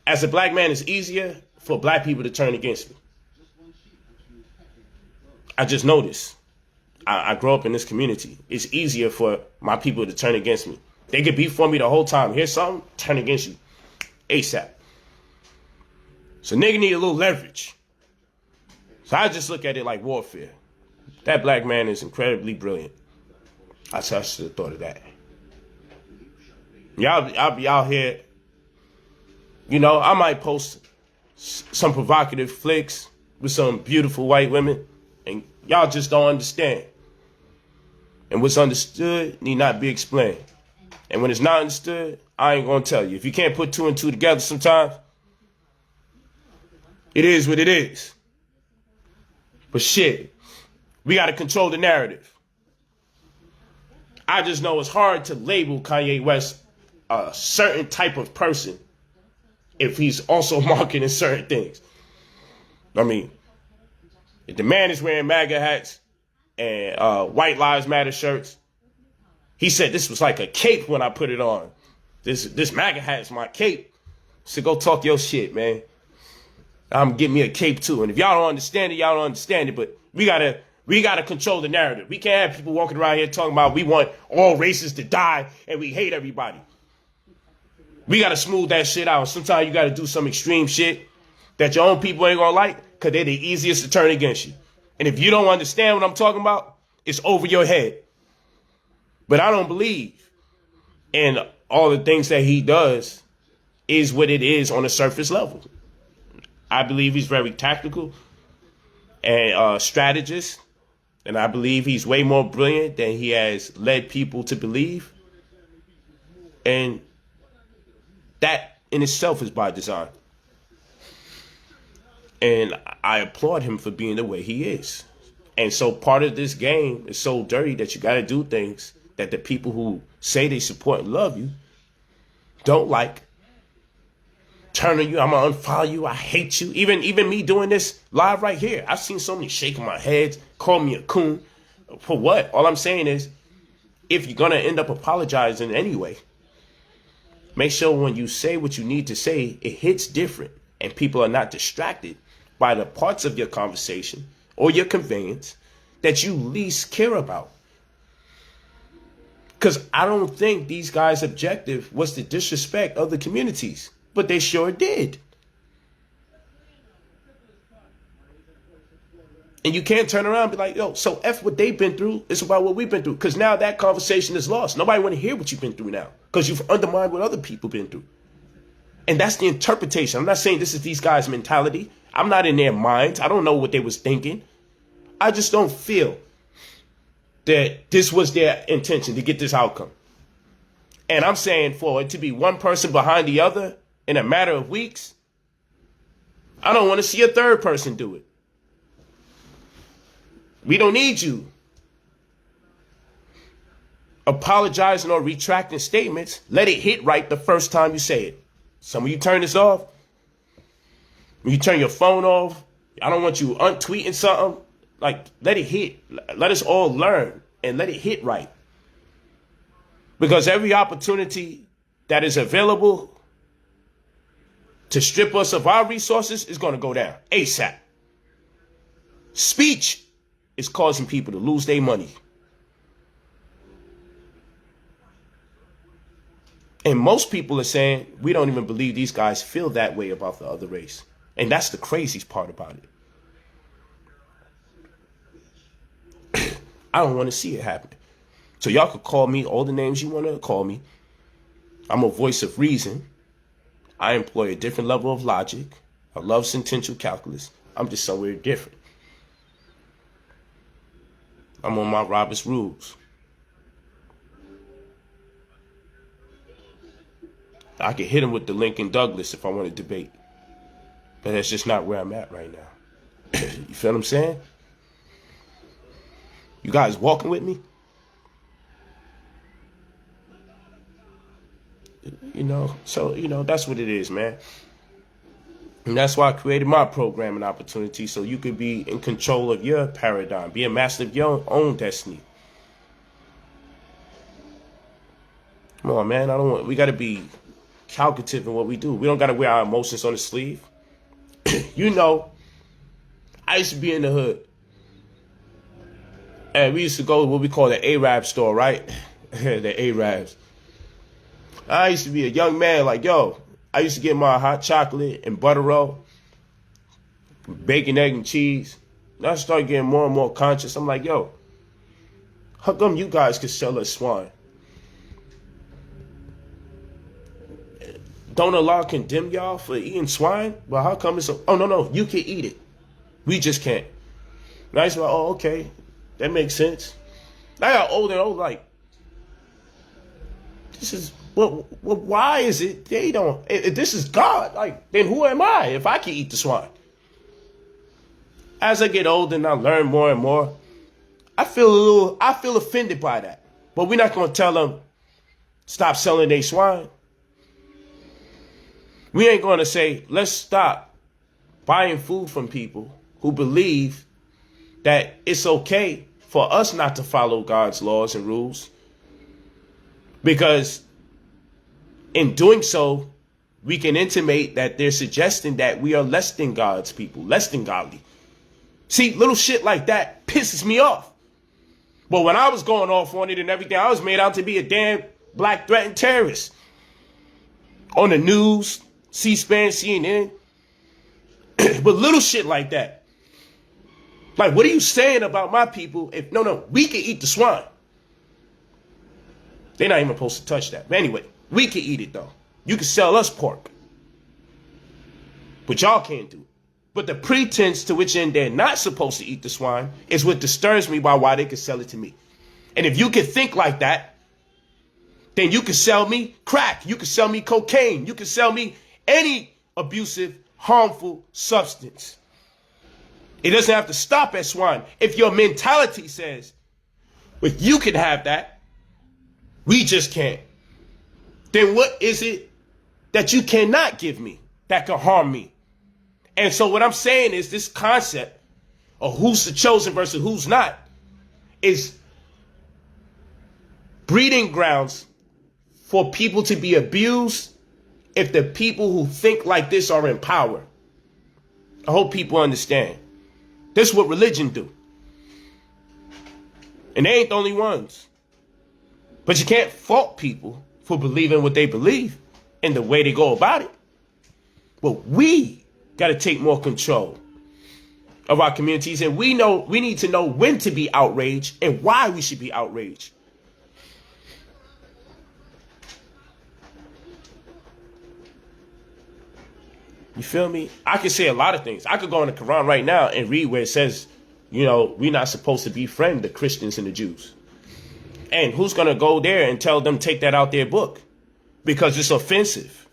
as a black man, it's easier for black people to turn against me. I just noticed. I grew up in this community. It's easier for my people to turn against me. They could be for me the whole time. Here's something, turn against you ASAP. So nigga need a little leverage. So I just look at it like warfare. That black man is incredibly brilliant. I should have thought of that. I'll be out here. You know, I might post some provocative flicks with some beautiful white women, and y'all just don't understand. And what's understood need not be explained. And when it's not understood, I ain't gonna tell you. If you can't put two and two together sometimes, it is what it is. But shit, we gotta control the narrative. I just know it's hard to label Kanye West a certain type of person if he's also marketing certain things. I mean, if the man is wearing MAGA hats and White Lives Matter shirts, he said this was like a cape when I put it on. This MAGA hat is my cape. So go talk your shit, man. I'm getting me a cape too. And if y'all don't understand it, y'all don't understand it. But we gotta control the narrative. We can't have people walking around here talking about we want all races to die and we hate everybody. We gotta smooth that shit out. Sometimes you gotta do some extreme shit that your own people ain't gonna like because they're the easiest to turn against you. And if you don't understand what I'm talking about, it's over your head. But I don't believe in all the things that he does is what it is on a surface level. I believe he's very tactical and strategist. And I believe he's way more brilliant than he has led people to believe. And that in itself is by design. And I applaud him for being the way he is. And so part of this game is so dirty that you got to do things that the people who say they support and love you don't like. Turn on you, I'm going to unfollow you, I hate you. Even me doing this live right here, I've seen so many shaking my heads, call me a coon. For what? All I'm saying is, if you're going to end up apologizing anyway, make sure when you say what you need to say, it hits different and people are not distracted by the parts of your conversation or your conveyance that you least care about. Because I don't think these guys' objective was to disrespect other communities, but they sure did. And you can't turn around and be like, yo, so F what they've been through, it's about what we've been through. Because now that conversation is lost. Nobody want to hear what you've been through now because you've undermined what other people been through. And that's the interpretation. I'm not saying this is these guys' mentality. I'm not in their minds. I don't know what they was thinking. I just don't feel that this was their intention to get this outcome. And I'm saying for it to be one person behind the other in a matter of weeks, I don't want to see a third person do it. We don't need you apologizing or retracting statements. Let it hit right the first time you say it. Some of you turn this off. When you turn your phone off, I don't want you untweeting something. Like, let it hit. Let us all learn and let it hit right. Because every opportunity that is available to strip us of our resources is going to go down ASAP. Speech is causing people to lose their money. And most people are saying, we don't even believe these guys feel that way about the other race. And that's the craziest part about it. I don't want to see it happen. So y'all could call me all the names you want to call me. I'm a voice of reason. I employ a different level of logic. I love sentential calculus. I'm just somewhere different. I'm on my Robert's rules. I could hit him with the Lincoln Douglas if I want to debate. But that's just not where I'm at right now. You feel what I'm saying? You guys walking with me? You know, so, you know, that's what it is, man. And that's why I created my programming opportunity, so you could be in control of your paradigm, be a master of your own destiny. Come on, man. We got to be calculative in what we do. We don't got to wear our emotions on the sleeve. You know, I used to be in the hood. And we used to go to what we call the Arab store, right? The Arabs. I used to be a young man like, yo, I used to get my hot chocolate and butter roll, bacon, egg, and cheese. And I started getting more and more conscious. I'm like, yo, how come you guys could sell us swine? Don't Allah condemn y'all for eating swine? Well, how come it's oh, no, you can eat it. We just can't. And I used to be like, oh, okay, that makes sense. And I got older and older, like, this is, well, why is it they don't, if this is God, like, then who am I if I can eat the swine? As I get older and I learn more and more, I feel offended by that. But we're not going to tell them, stop selling their swine. We ain't going to say, let's stop buying food from people who believe that it's okay for us not to follow God's laws and rules. Because in doing so, we can intimate that they're suggesting that we are less than God's people, less than godly. See, little shit like that pisses me off. But when I was going off on it and everything, I was made out to be a damn black threatened terrorist. On the news, C-SPAN, CNN. But little shit like that. Like, what are you saying about my people if, no, we can eat the swine. They're not even supposed to touch that. But anyway, we can eat it, though. You can sell us pork. But y'all can't do it. But the pretense to which end they're not supposed to eat the swine is what disturbs me by why they can sell it to me. And if you can think like that, then you can sell me crack. You can sell me cocaine. You can sell me any abusive, harmful substance. It doesn't have to stop at swine. If your mentality says, well, you can have that, we just can't, then what is it that you cannot give me that can harm me? And so what I'm saying is this concept of who's the chosen versus who's not is breeding grounds for people to be abused if the people who think like this are in power. I hope people understand. This is what religion do. And they ain't the only ones. But you can't fault people for believing what they believe and the way they go about it. But we got to take more control of our communities. And we need to know when to be outraged and why we should be outraged. You feel me? I could say a lot of things. I could go in the Quran right now and read where it says, you know, we're not supposed to befriend the Christians and the Jews. And who's going to go there and tell them take that out their book? Because it's offensive.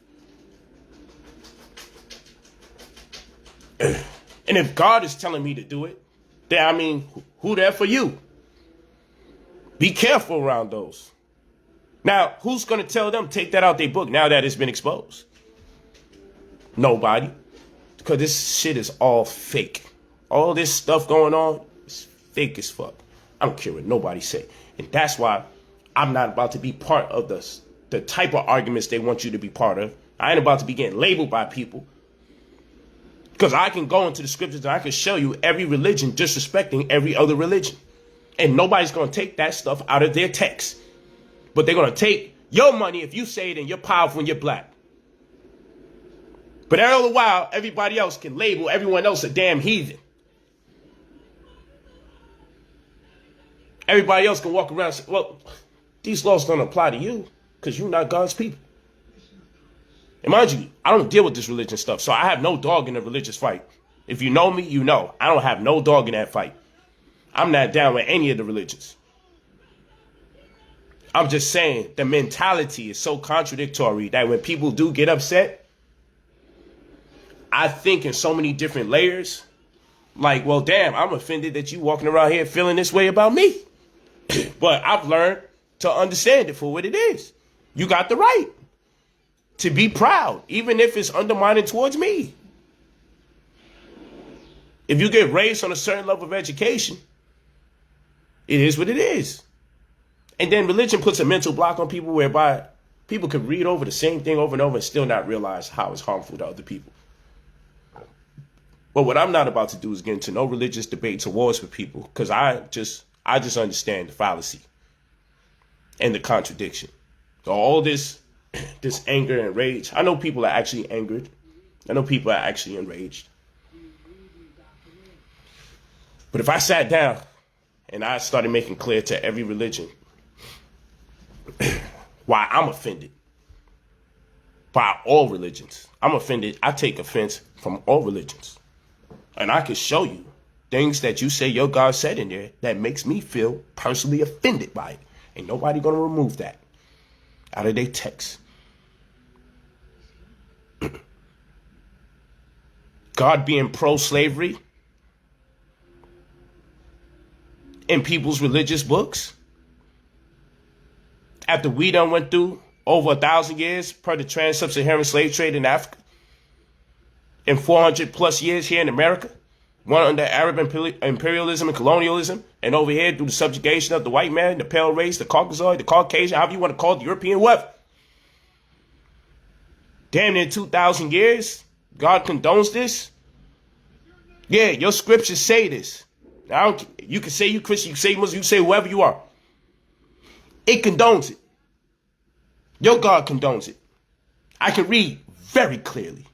And if God is telling me to do it, then I mean, who there for you? Be careful around those. Now, who's going to tell them take that out their book now that it's been exposed? Nobody. Because this shit is all fake. All this stuff going on is fake as fuck. I don't care what nobody say. And that's why I'm not about to be part of the type of arguments they want you to be part of. I ain't about to be getting labeled by people. Because I can go into the scriptures and I can show you every religion disrespecting every other religion. And nobody's going to take that stuff out of their text. But they're going to take your money if you say it and you're powerful and you're black. But all the while, everybody else can label everyone else a damn heathen. Everybody else can walk around and say, well, these laws don't apply to you because you're not God's people. And mind you, I don't deal with this religion stuff, so I have no dog in the religious fight. If you know me, you know. I don't have no dog in that fight. I'm not down with any of the religions. I'm just saying the mentality is so contradictory that when people do get upset, I think in so many different layers, like, well, damn, I'm offended that you walking around here feeling this way about me. But I've learned to understand it for what it is. You got the right to be proud, even if it's undermining towards me. If you get raised on a certain level of education, it is what it is. And then religion puts a mental block on people whereby people can read over the same thing over and over and still not realize how it's harmful to other people. But what I'm not about to do is get into no religious debates or wars with people, because I just understand the fallacy and the contradiction. So all this anger and rage. I know people are actually angered. I know people are actually enraged. But if I sat down and I started making clear to every religion why I'm offended by all religions, I'm offended. I take offense from all religions. And I can show you things that you say your God said in there that makes me feel personally offended by it. Ain't nobody going to remove that out of their text. God being pro-slavery in people's religious books. After we done went through over 1,000 years per the trans-Sub-Saharan slave trade in Africa. In 400 plus years here in America, one under Arab imperialism and colonialism, and over here through the subjugation of the white man, the pale race, the Caucasoid, the Caucasian, however you want to call it, the European, whatever. Damn near 2,000 years, God condones this. Yeah, your scriptures say this. You can say you Christian, you can say Muslim, you can say whoever you are. It condones it. Your God condones it. I can read very clearly.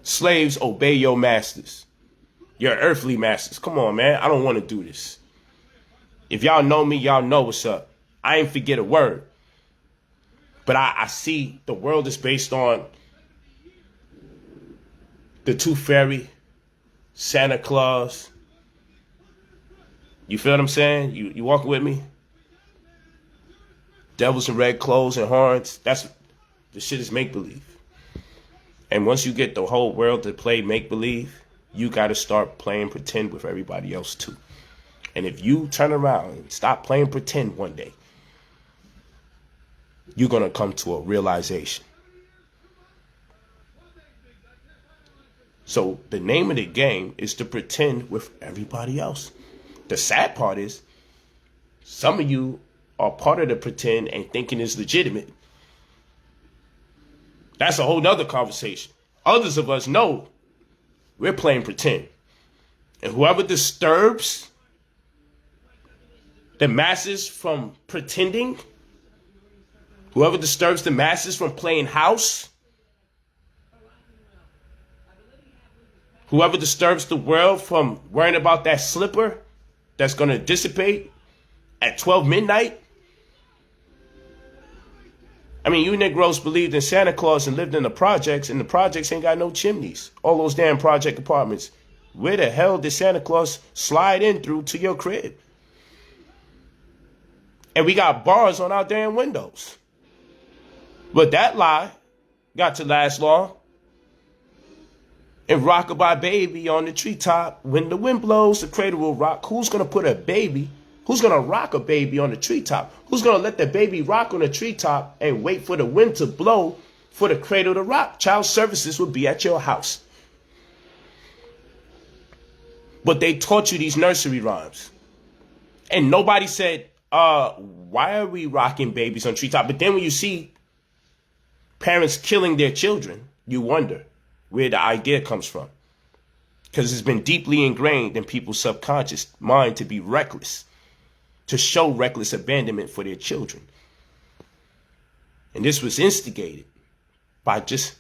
Slaves, obey your masters. Your earthly masters. Come on, man. I don't want to do this. If y'all know me, y'all know what's up. I ain't forget a word. But I see the world is based on the Tooth Fairy, Santa Claus. You feel what I'm saying? You walking with me? devils in red clothes and horns. The shit is make-believe. And once you get the whole world to play make-believe, you got to start playing pretend with everybody else too. And if you turn around and stop playing pretend one day, you're going to come to a realization. So the name of the game is to pretend with everybody else. The sad part is some of you are part of the pretend and thinking it's legitimate. That's a whole nother conversation. Others of us know we're playing pretend. And whoever disturbs the masses from pretending, whoever disturbs the masses from playing house, whoever disturbs the world from worrying about that slipper that's going to dissipate at 12 midnight. I mean, you Negroes believed in Santa Claus and lived in the projects, and the projects ain't got no chimneys. All those damn project apartments. Where the hell did Santa Claus slide in through to your crib? And we got bars on our damn windows. But that lie got to last long. And rockabye baby on the treetop. When the wind blows, the cradle will rock. Who's going to put a baby? Who's going to rock a baby on the treetop? Who's going to let the baby rock on the treetop and wait for the wind to blow for the cradle to rock? Child services will be at your house. But they taught you these nursery rhymes. And nobody said, why are we rocking babies on treetop? But then when you see parents killing their children, you wonder where the idea comes from. Because it's been deeply ingrained in people's subconscious mind to be reckless, to show reckless abandonment for their children. And this was instigated by just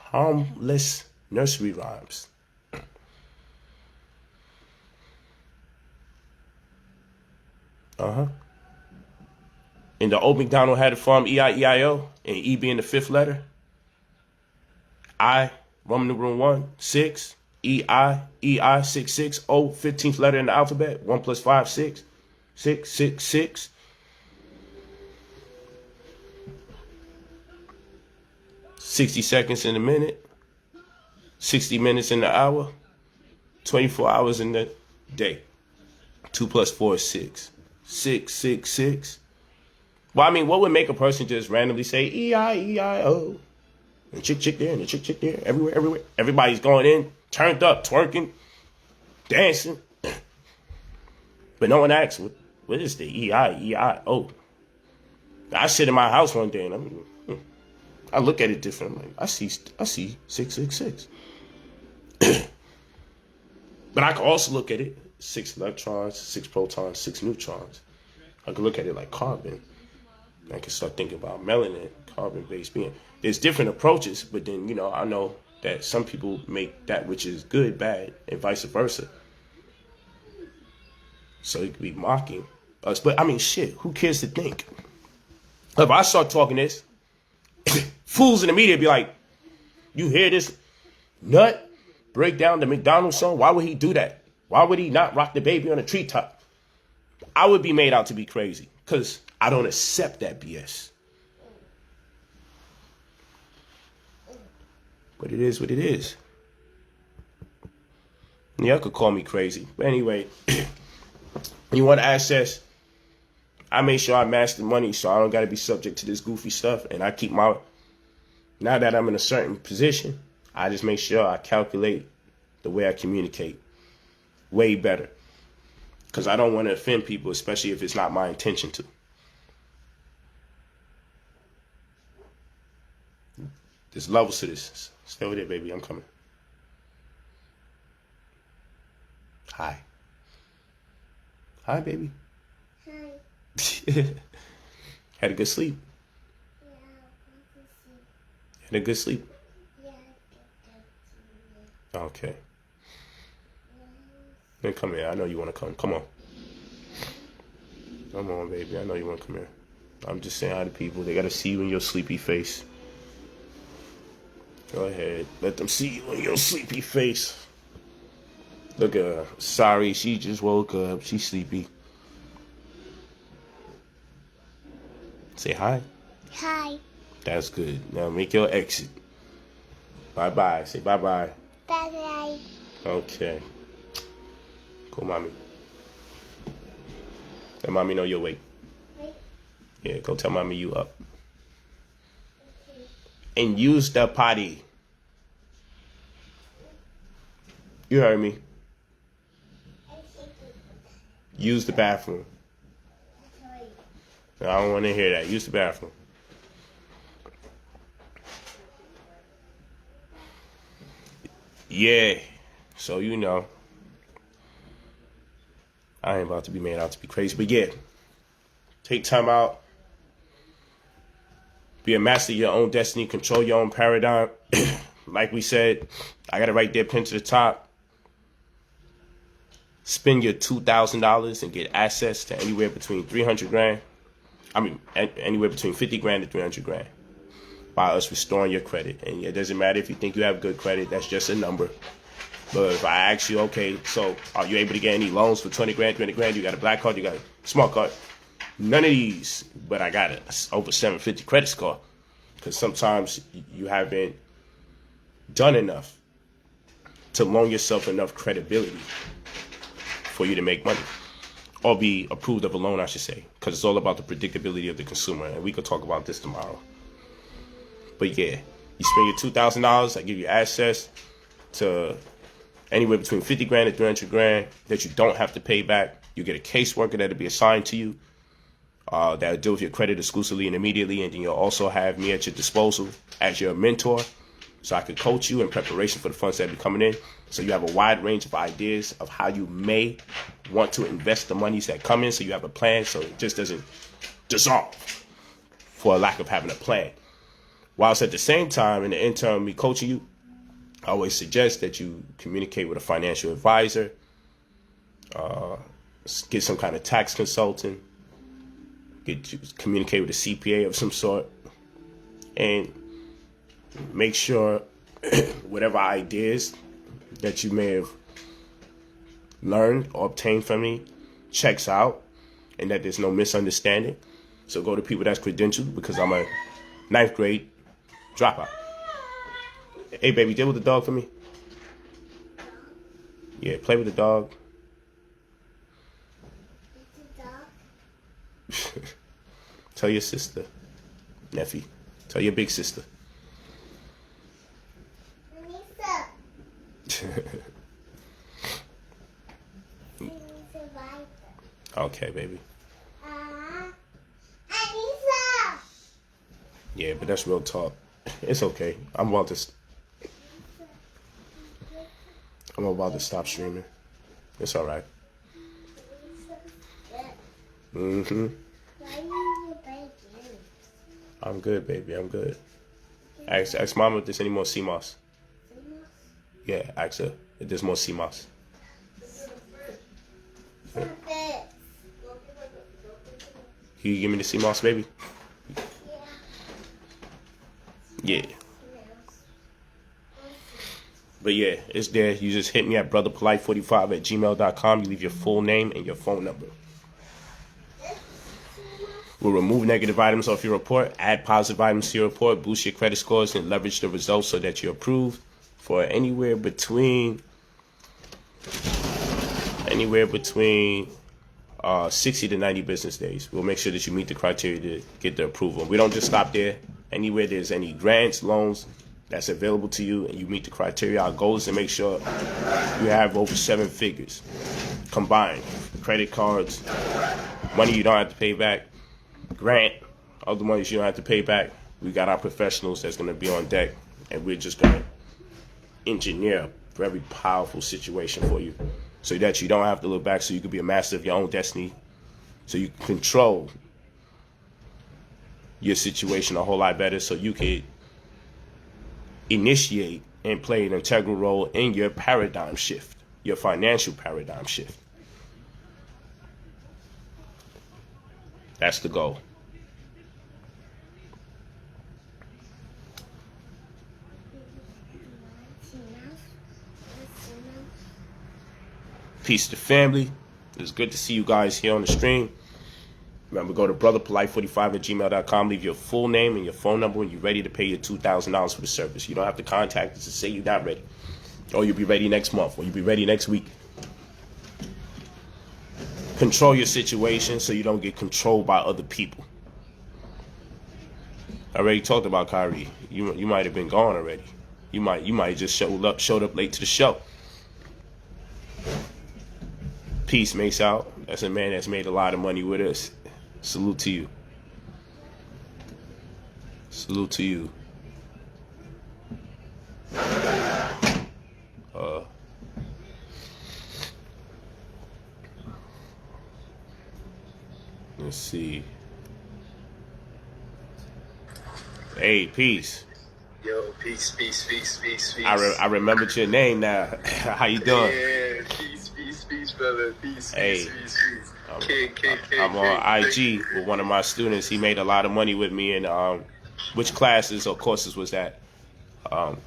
harmless nursery rhymes. And the old McDonald had it from E-I-E-I-O, and E being the fifth letter. I, Roman numeral 1, 6, E-I, 6, 6, O, 15th letter in the alphabet, 1 plus 5, 6, 6, 6, 6. "60 seconds in a minute, 60 minutes in the hour, 24 hours in the day. 2 plus 4 is 6. 6, 6, 6. Well, I mean, what would make a person just randomly say E-I-E-I-O? And chick there, and the chick there, everywhere. Everybody's going in, turned up, twerking, dancing. But no one asks, what is the E-I-E-I-O? I sit in my house one day and I look at it different. I'm like, I see 666. But I can also look at it, 6 electrons, 6 protons, 6 neutrons. I can look at it like carbon. I can start thinking about melanin, carbon-based being. There's different approaches, but then, I know that some people make that which is good, bad, and vice versa. So it could be mocking us. But, I mean, shit, who cares to think? If I start talking this, fools in the media be like, you hear this nut break down the McDonald's song? Why would he do that? Why would he not rock the baby on a treetop? I would be made out to be crazy because I don't accept that BS. But it is what it is. Y'all could call me crazy. But anyway, when you want access, I make sure I master money so I don't got to be subject to this goofy stuff. And I keep now that I'm in a certain position, I just make sure I calculate the way I communicate way better. Because I don't want to offend people, especially if it's not my intention to. There's levels to this. Stay over there, baby. I'm coming. Hi. Hi, baby. Hi. Had a good sleep? Yeah, had a good sleep? Yeah. Okay. Then come here. I know you want to come. Come on. Come on, baby. I know you want to come here. I'm just saying hi to people. They got to see you in your sleepy face. Go ahead. Let them see you in your sleepy face. Look at her. Sorry, she just woke up. She's sleepy. Say hi. Hi. That's good. Now make your exit. Bye-bye. Say bye-bye. Bye-bye. Okay. Go, mommy. Let mommy know you're awake. Yeah, go tell mommy you up. And use the potty. You heard me. Use the bathroom. I don't want to hear that. Use the bathroom. Yeah. So, you know, I ain't about to be made out to be crazy. But yeah, take time out. Be a master of your own destiny. Control your own paradigm. Like we said, I got it right there, pinned to the top. Spend your $2,000 and get access to anywhere between 300 grand. I mean, anywhere between 50 grand to 300 grand. By us restoring your credit. And it doesn't matter if you think you have good credit. That's just a number. But if I ask you, okay, so are you able to get any loans for 20 grand, 20 grand? You got a black card, you got a smart card. None of these, but I got a over 750 credit score. Because sometimes you haven't done enough to loan yourself enough credibility for you to make money. Or be approved of a loan, I should say. Because it's all about the predictability of the consumer. And we could talk about this tomorrow. But yeah, you spend your $2,000, I give you access to anywhere between 50 grand and 300 grand that you don't have to pay back. You get a caseworker that'll be assigned to you that'll deal with your credit exclusively and immediately. And then you'll also have me at your disposal as your mentor. So I can coach you in preparation for the funds that be coming in. So you have a wide range of ideas of how you may want to invest the monies that come in. So you have a plan so it just doesn't dissolve for a lack of having a plan. Whilst at the same time, in the interim, me coaching you, I always suggest that you communicate with a financial advisor, get some kind of tax consultant, communicate with a CPA of some sort, and make sure whatever ideas that you may have learned or obtained from me checks out and that there's no misunderstanding. So go to people that's credentialed because I'm a 9th grade dropout. Hey, baby, deal with the dog for me. Yeah, play with the dog. Tell your sister, nephew. Tell your big sister. Okay, baby. Yeah, but that's real talk. It's okay. I'm about to stop streaming. It's all right. I'm good, baby. I'm good. Ask mama if there's any more CMOS. Yeah, ask her if there's more CMOS. Yeah. Can you give me the CMOS, baby? Yeah. But yeah, it's there. You just hit me at brotherpolight45@gmail.com. You leave your full name and your phone number. We'll remove negative items off your report, add positive items to your report, boost your credit scores, and leverage the results so that you're approved for anywhere between 60 to 90 business days. We'll make sure that you meet the criteria to get the approval. We don't just stop there. Anywhere there's any grants, loans that's available to you and you meet the criteria, our goal is to make sure you have over 7 figures combined. Credit cards, money you don't have to pay back, grant, other monies you don't have to pay back. We got our professionals that's going to be on deck, and we're just going to engineer a very powerful situation for you so that you don't have to look back, so you can be a master of your own destiny, so you can control your situation a whole lot better, so you can initiate and play an integral role in your paradigm shift, your financial paradigm shift. That's the goal. Peace to family. It's good to see you guys here on the stream. Remember, go to brotherpolight45@gmail.com. Leave your full name and your phone number when you're ready to pay your $2,000 for the service. You don't have to contact us to say you're not ready. Or you'll be ready next month. Or you'll be ready next week. Control your situation so you don't get controlled by other people. I already talked about KYRIE. You might have been gone already. You might just showed up late to the show. Peace, Mace out. That's a man that's made a lot of money with us. Salute to you. Salute to you. Let's see. Hey, peace. Yo, peace. I remembered your name now. How you doing? Yeah, peace, brother. Peace. I'm on IG with one of my students. He made a lot of money with me. And which classes or courses was that? What's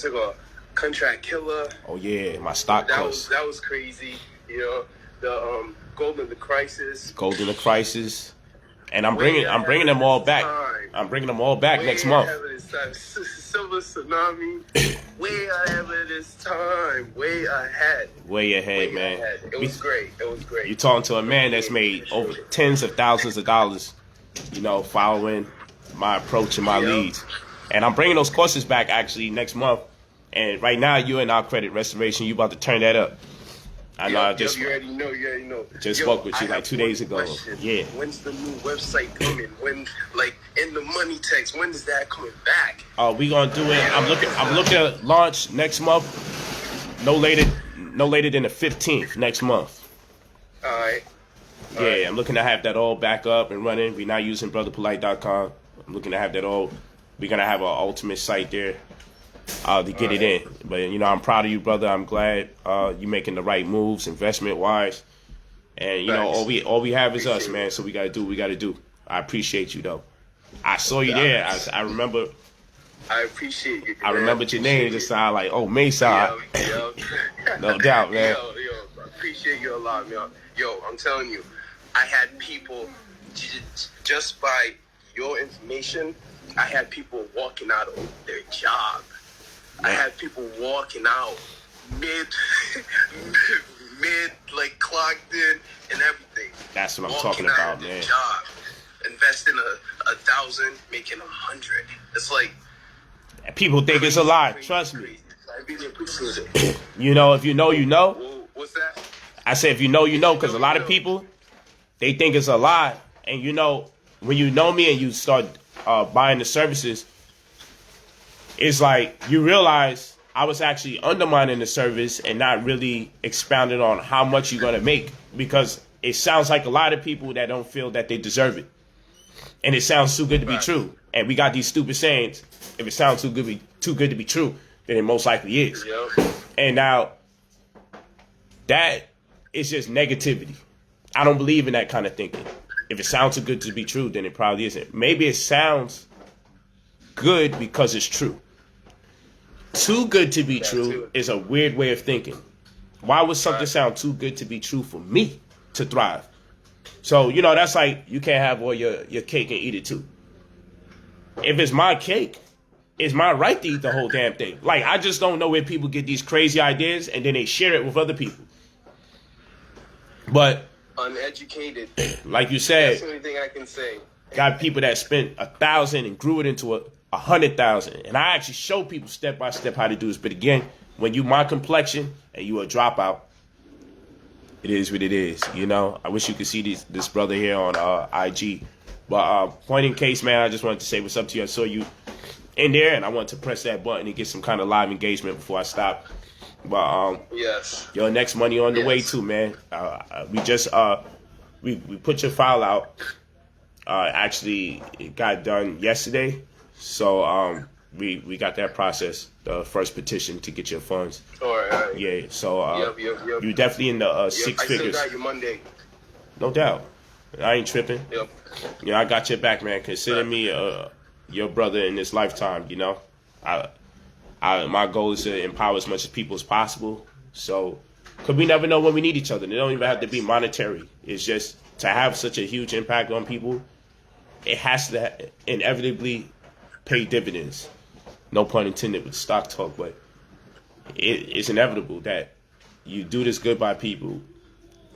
it called? Contract Killer. Oh yeah, my stock course. That was crazy. You know, the Gold in the Crisis. Gold in the Crisis. And I'm bringing them all back. I'm bringing them all back next month. Silver Tsunami. Way ahead of this time. Way ahead, man. It was great. You're talking to a man that's made over tens of thousands of dollars, you know, following my approach and my leads. And I'm bringing those courses back actually next month. And right now you're in our credit restoration. You about to turn that up. I know. You already know. Just spoke with you like 2 days ago. Yeah. When's the new website coming? When, like, in the money text, when is that coming back? We gonna do it. I'm looking to launch next month. No later than the 15th next month. All right. I'm looking to have that all back up and running. We're not using brotherpolight.com. I'm looking to have that all. We're gonna have an ultimate site there. To get it in. But, you know, I'm proud of you, brother. I'm glad you making the right moves, investment-wise. And, you know, all we have is us, man. So we got to do what we got to do. I appreciate you, though. I saw you there. I remember. I appreciate you. I remembered your name. Just sound like, oh, Mesa. No doubt, man. Yo, I appreciate you a lot, man. Yo, I'm telling you, I had people, just by your information, I had people walking out of their job. I had people walking out mid, like clocked in and everything. That's what I'm talking about, man. Job, investing a 1,000, making 100. It's like people think it's a lie. Trust me. I really appreciate it. You know, if you know, you know. What's that? I said, if you know, you know, because a lot of people, they think it's a lie. And you know, when you know me and you start buying the services, it's like you realize I was actually undermining the service and not really expounding on how much you're going to make, because it sounds like a lot of people that don't feel that they deserve it. And it sounds too good to be true. And we got these stupid sayings. If it sounds too good to be true, then it most likely is. Yep. And now that is just negativity. I don't believe in that kind of thinking. If it sounds too good to be true, then it probably isn't. Maybe it sounds good because it's true. Too good to be true is a weird way of thinking. Why would something sound too good to be true for me to thrive? So, you know, that's like you can't have all your cake and eat it too. If it's my cake, it's my right to eat the whole damn thing. Like, I just don't know where people get these crazy ideas and then they share it with other people. But uneducated, like you said, that's the only thing I can say. Got people that spent 1,000 and grew it into 100,000. And I actually show people step by step how to do this. But again, when you my complexion and you a dropout, it is what it is. You know, I wish you could see this brother here on IG. But point in case, man, I just wanted to say what's up to you. I saw you in there, and I wanted to press that button and get some kind of live engagement before I stop. But yes, your next money on the way too, man. We just we put your file out. Actually, it got done yesterday, so we got that process, the first petition to get your funds. All right. Yeah, so yep. You definitely in the six figures. I still got you Monday. No doubt. I ain't tripping. Yep. You know, I got your back, man. Consider me your brother in this lifetime. You know, my goal is to empower as much people as possible. So Because we never know when we need each other. It don't even have to be monetary. It's just to have such a huge impact on people, it has to inevitably pay dividends. No pun intended with stock talk, but it's inevitable that you do this good by people,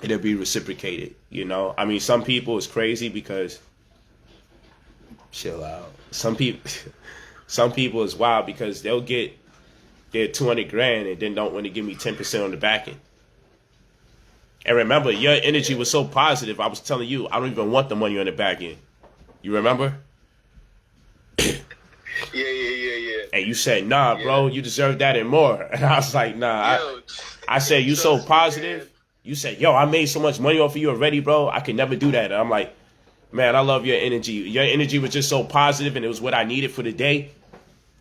it'll be reciprocated, you know? I mean, some people is crazy because, chill out. Some people is wild because they'll get their 200 grand and then don't want to give me 10% on the back end. And remember, your energy was so positive, I was telling you, I don't even want the money on the back end. You remember? Yeah. And you said, nah, bro, you deserve that and more. And I was like, nah. I said, you so positive. You said, yo, I made so much money off of you already, bro. I could never do that. And I'm like, man, I love your energy. Your energy was just so positive, and it was what I needed for the day,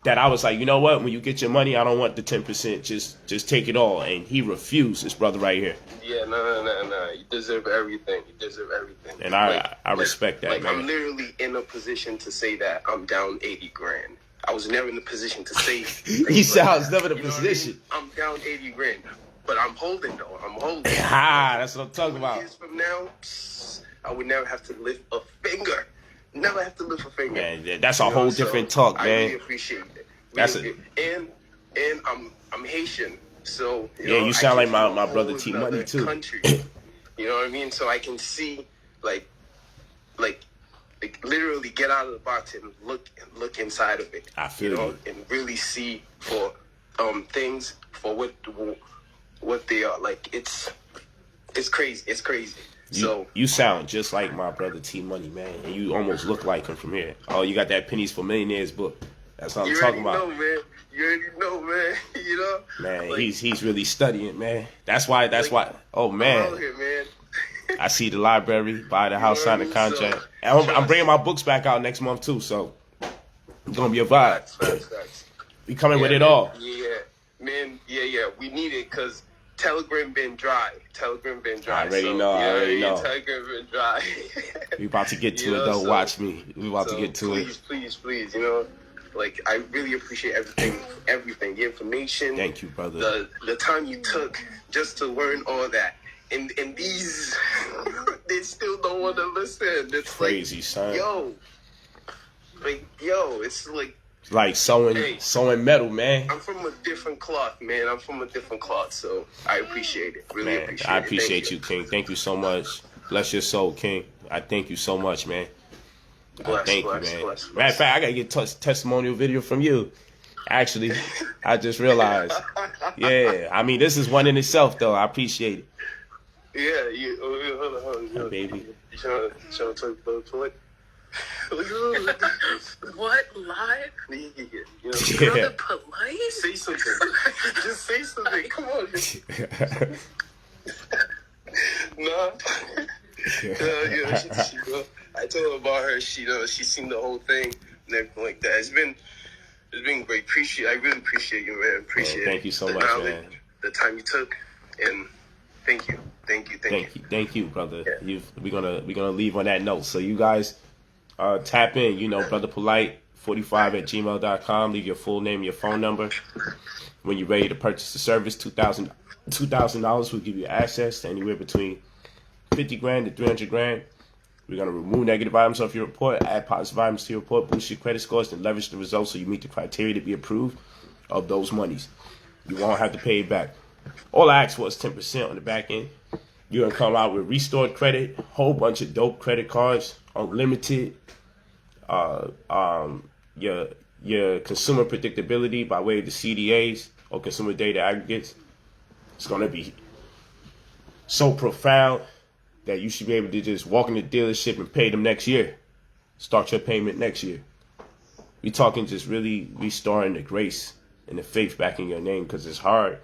that I was like, you know what? When you get your money, I don't want the 10%. Just take it all. And he refused, this brother right here. Yeah, no. You deserve everything. And I respect that, man. I'm literally in a position to say that I'm down 80 grand. I was never in a position to say. He said I was never in a position. I mean? I'm down 80 grand. But I'm holding, though. That's what I'm talking about. Years from now, I would never have to lift a finger. Never have to lift a finger. Man, that's a whole different talk, man. I really appreciate it. And I'm Haitian, so you sound like my brother T Money too. Country, you know what I mean? So I can see like literally get out of the box and look inside of it. I feel you. And really see for things for what they are. Like it's crazy. It's crazy. You sound just like my brother T Money, man, and you almost look like him from here. Oh, you got that Pennies for Millionaires book. That's what I'm talking about. You already know, man. You know, man. He's really studying, man. That's why. Oh man. I'm out here, man. I see the library, buy the house, sign the contract. I'm bringing my books back out next month too, so it's gonna be a vibe. Facts. We coming with it all. Yeah, man. Yeah. We need it because Telegram been dry. I already know. Telegram been dry. We about to get to it though. Watch me. We about to get to it. Please. You know, like I really appreciate everything. The information. Thank you, brother. The time you took just to learn all that. And these, they still don't want to listen. It's crazy, like, son. It's like sewing metal, man. I'm from a different cloth, man. So I appreciate it. Really appreciate it. I appreciate you, King. Thank you so much. Bless your soul, King. I thank you so much, man. Thank you, man. Matter of fact, I gotta get testimonial video from you. Actually, I just realized. Yeah, I mean, this is one in itself, though. I appreciate it. Yeah, hold on. Baby. You trying to talk about Polight? What? Live? Yeah. Brother Polight? Say something. Just say something. Come on. Nah. I told her about her. She seen the whole thing and everything like that. It's been great. I really appreciate you, man. Thank you so much, man. The time you took, and thank you. Thank you, brother. Yeah. We're gonna leave on that note. So you guys tap in, brotherpolight 45@gmail.com. Leave your full name, your phone number. When you're ready to purchase the service, $2,000 will give you access to anywhere between 50 grand to 300 grand. We're gonna remove negative items off your report, add positive items to your report, boost your credit scores, and leverage the results so you meet the criteria to be approved of those monies. You won't have to pay it back. All I asked for was 10% on the back end. You're going to come out with restored credit, whole bunch of dope credit cards, unlimited, your consumer predictability by way of the CDAs or consumer data aggregates. It's going to be so profound that you should be able to just walk in the dealership and pay them next year. Start your payment next year. We're talking just really restoring the grace and the faith back in your name, because it's hard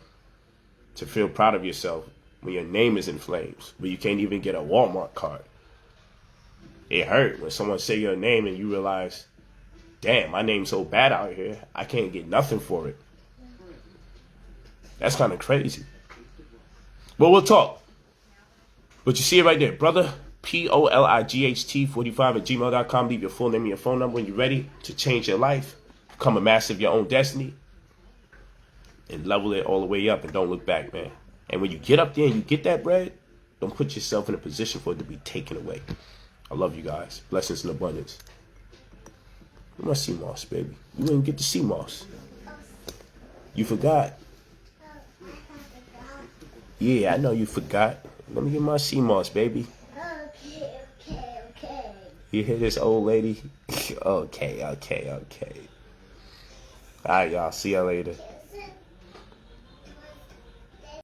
to feel proud of yourself when your name is in flames, but you can't even get a Walmart card. It hurt when someone say your name and you realize, damn, my name's so bad out here, I can't get nothing for it. That's kind of crazy. But we'll talk. But you see it right there, brother. POLIGHT 45@gmail.com. Leave your full name and your phone number when you're ready to change your life, become a master of your own destiny, and level it all the way up, and don't look back, man. And when you get up there and you get that bread, don't put yourself in a position for it to be taken away. I love you guys. Blessings and abundance. Where's my sea moss, baby? You didn't get the sea moss. You forgot. Yeah, I know you forgot. Let me get my sea moss, baby. Okay. You hear this old lady? Okay. All right, y'all. See y'all later.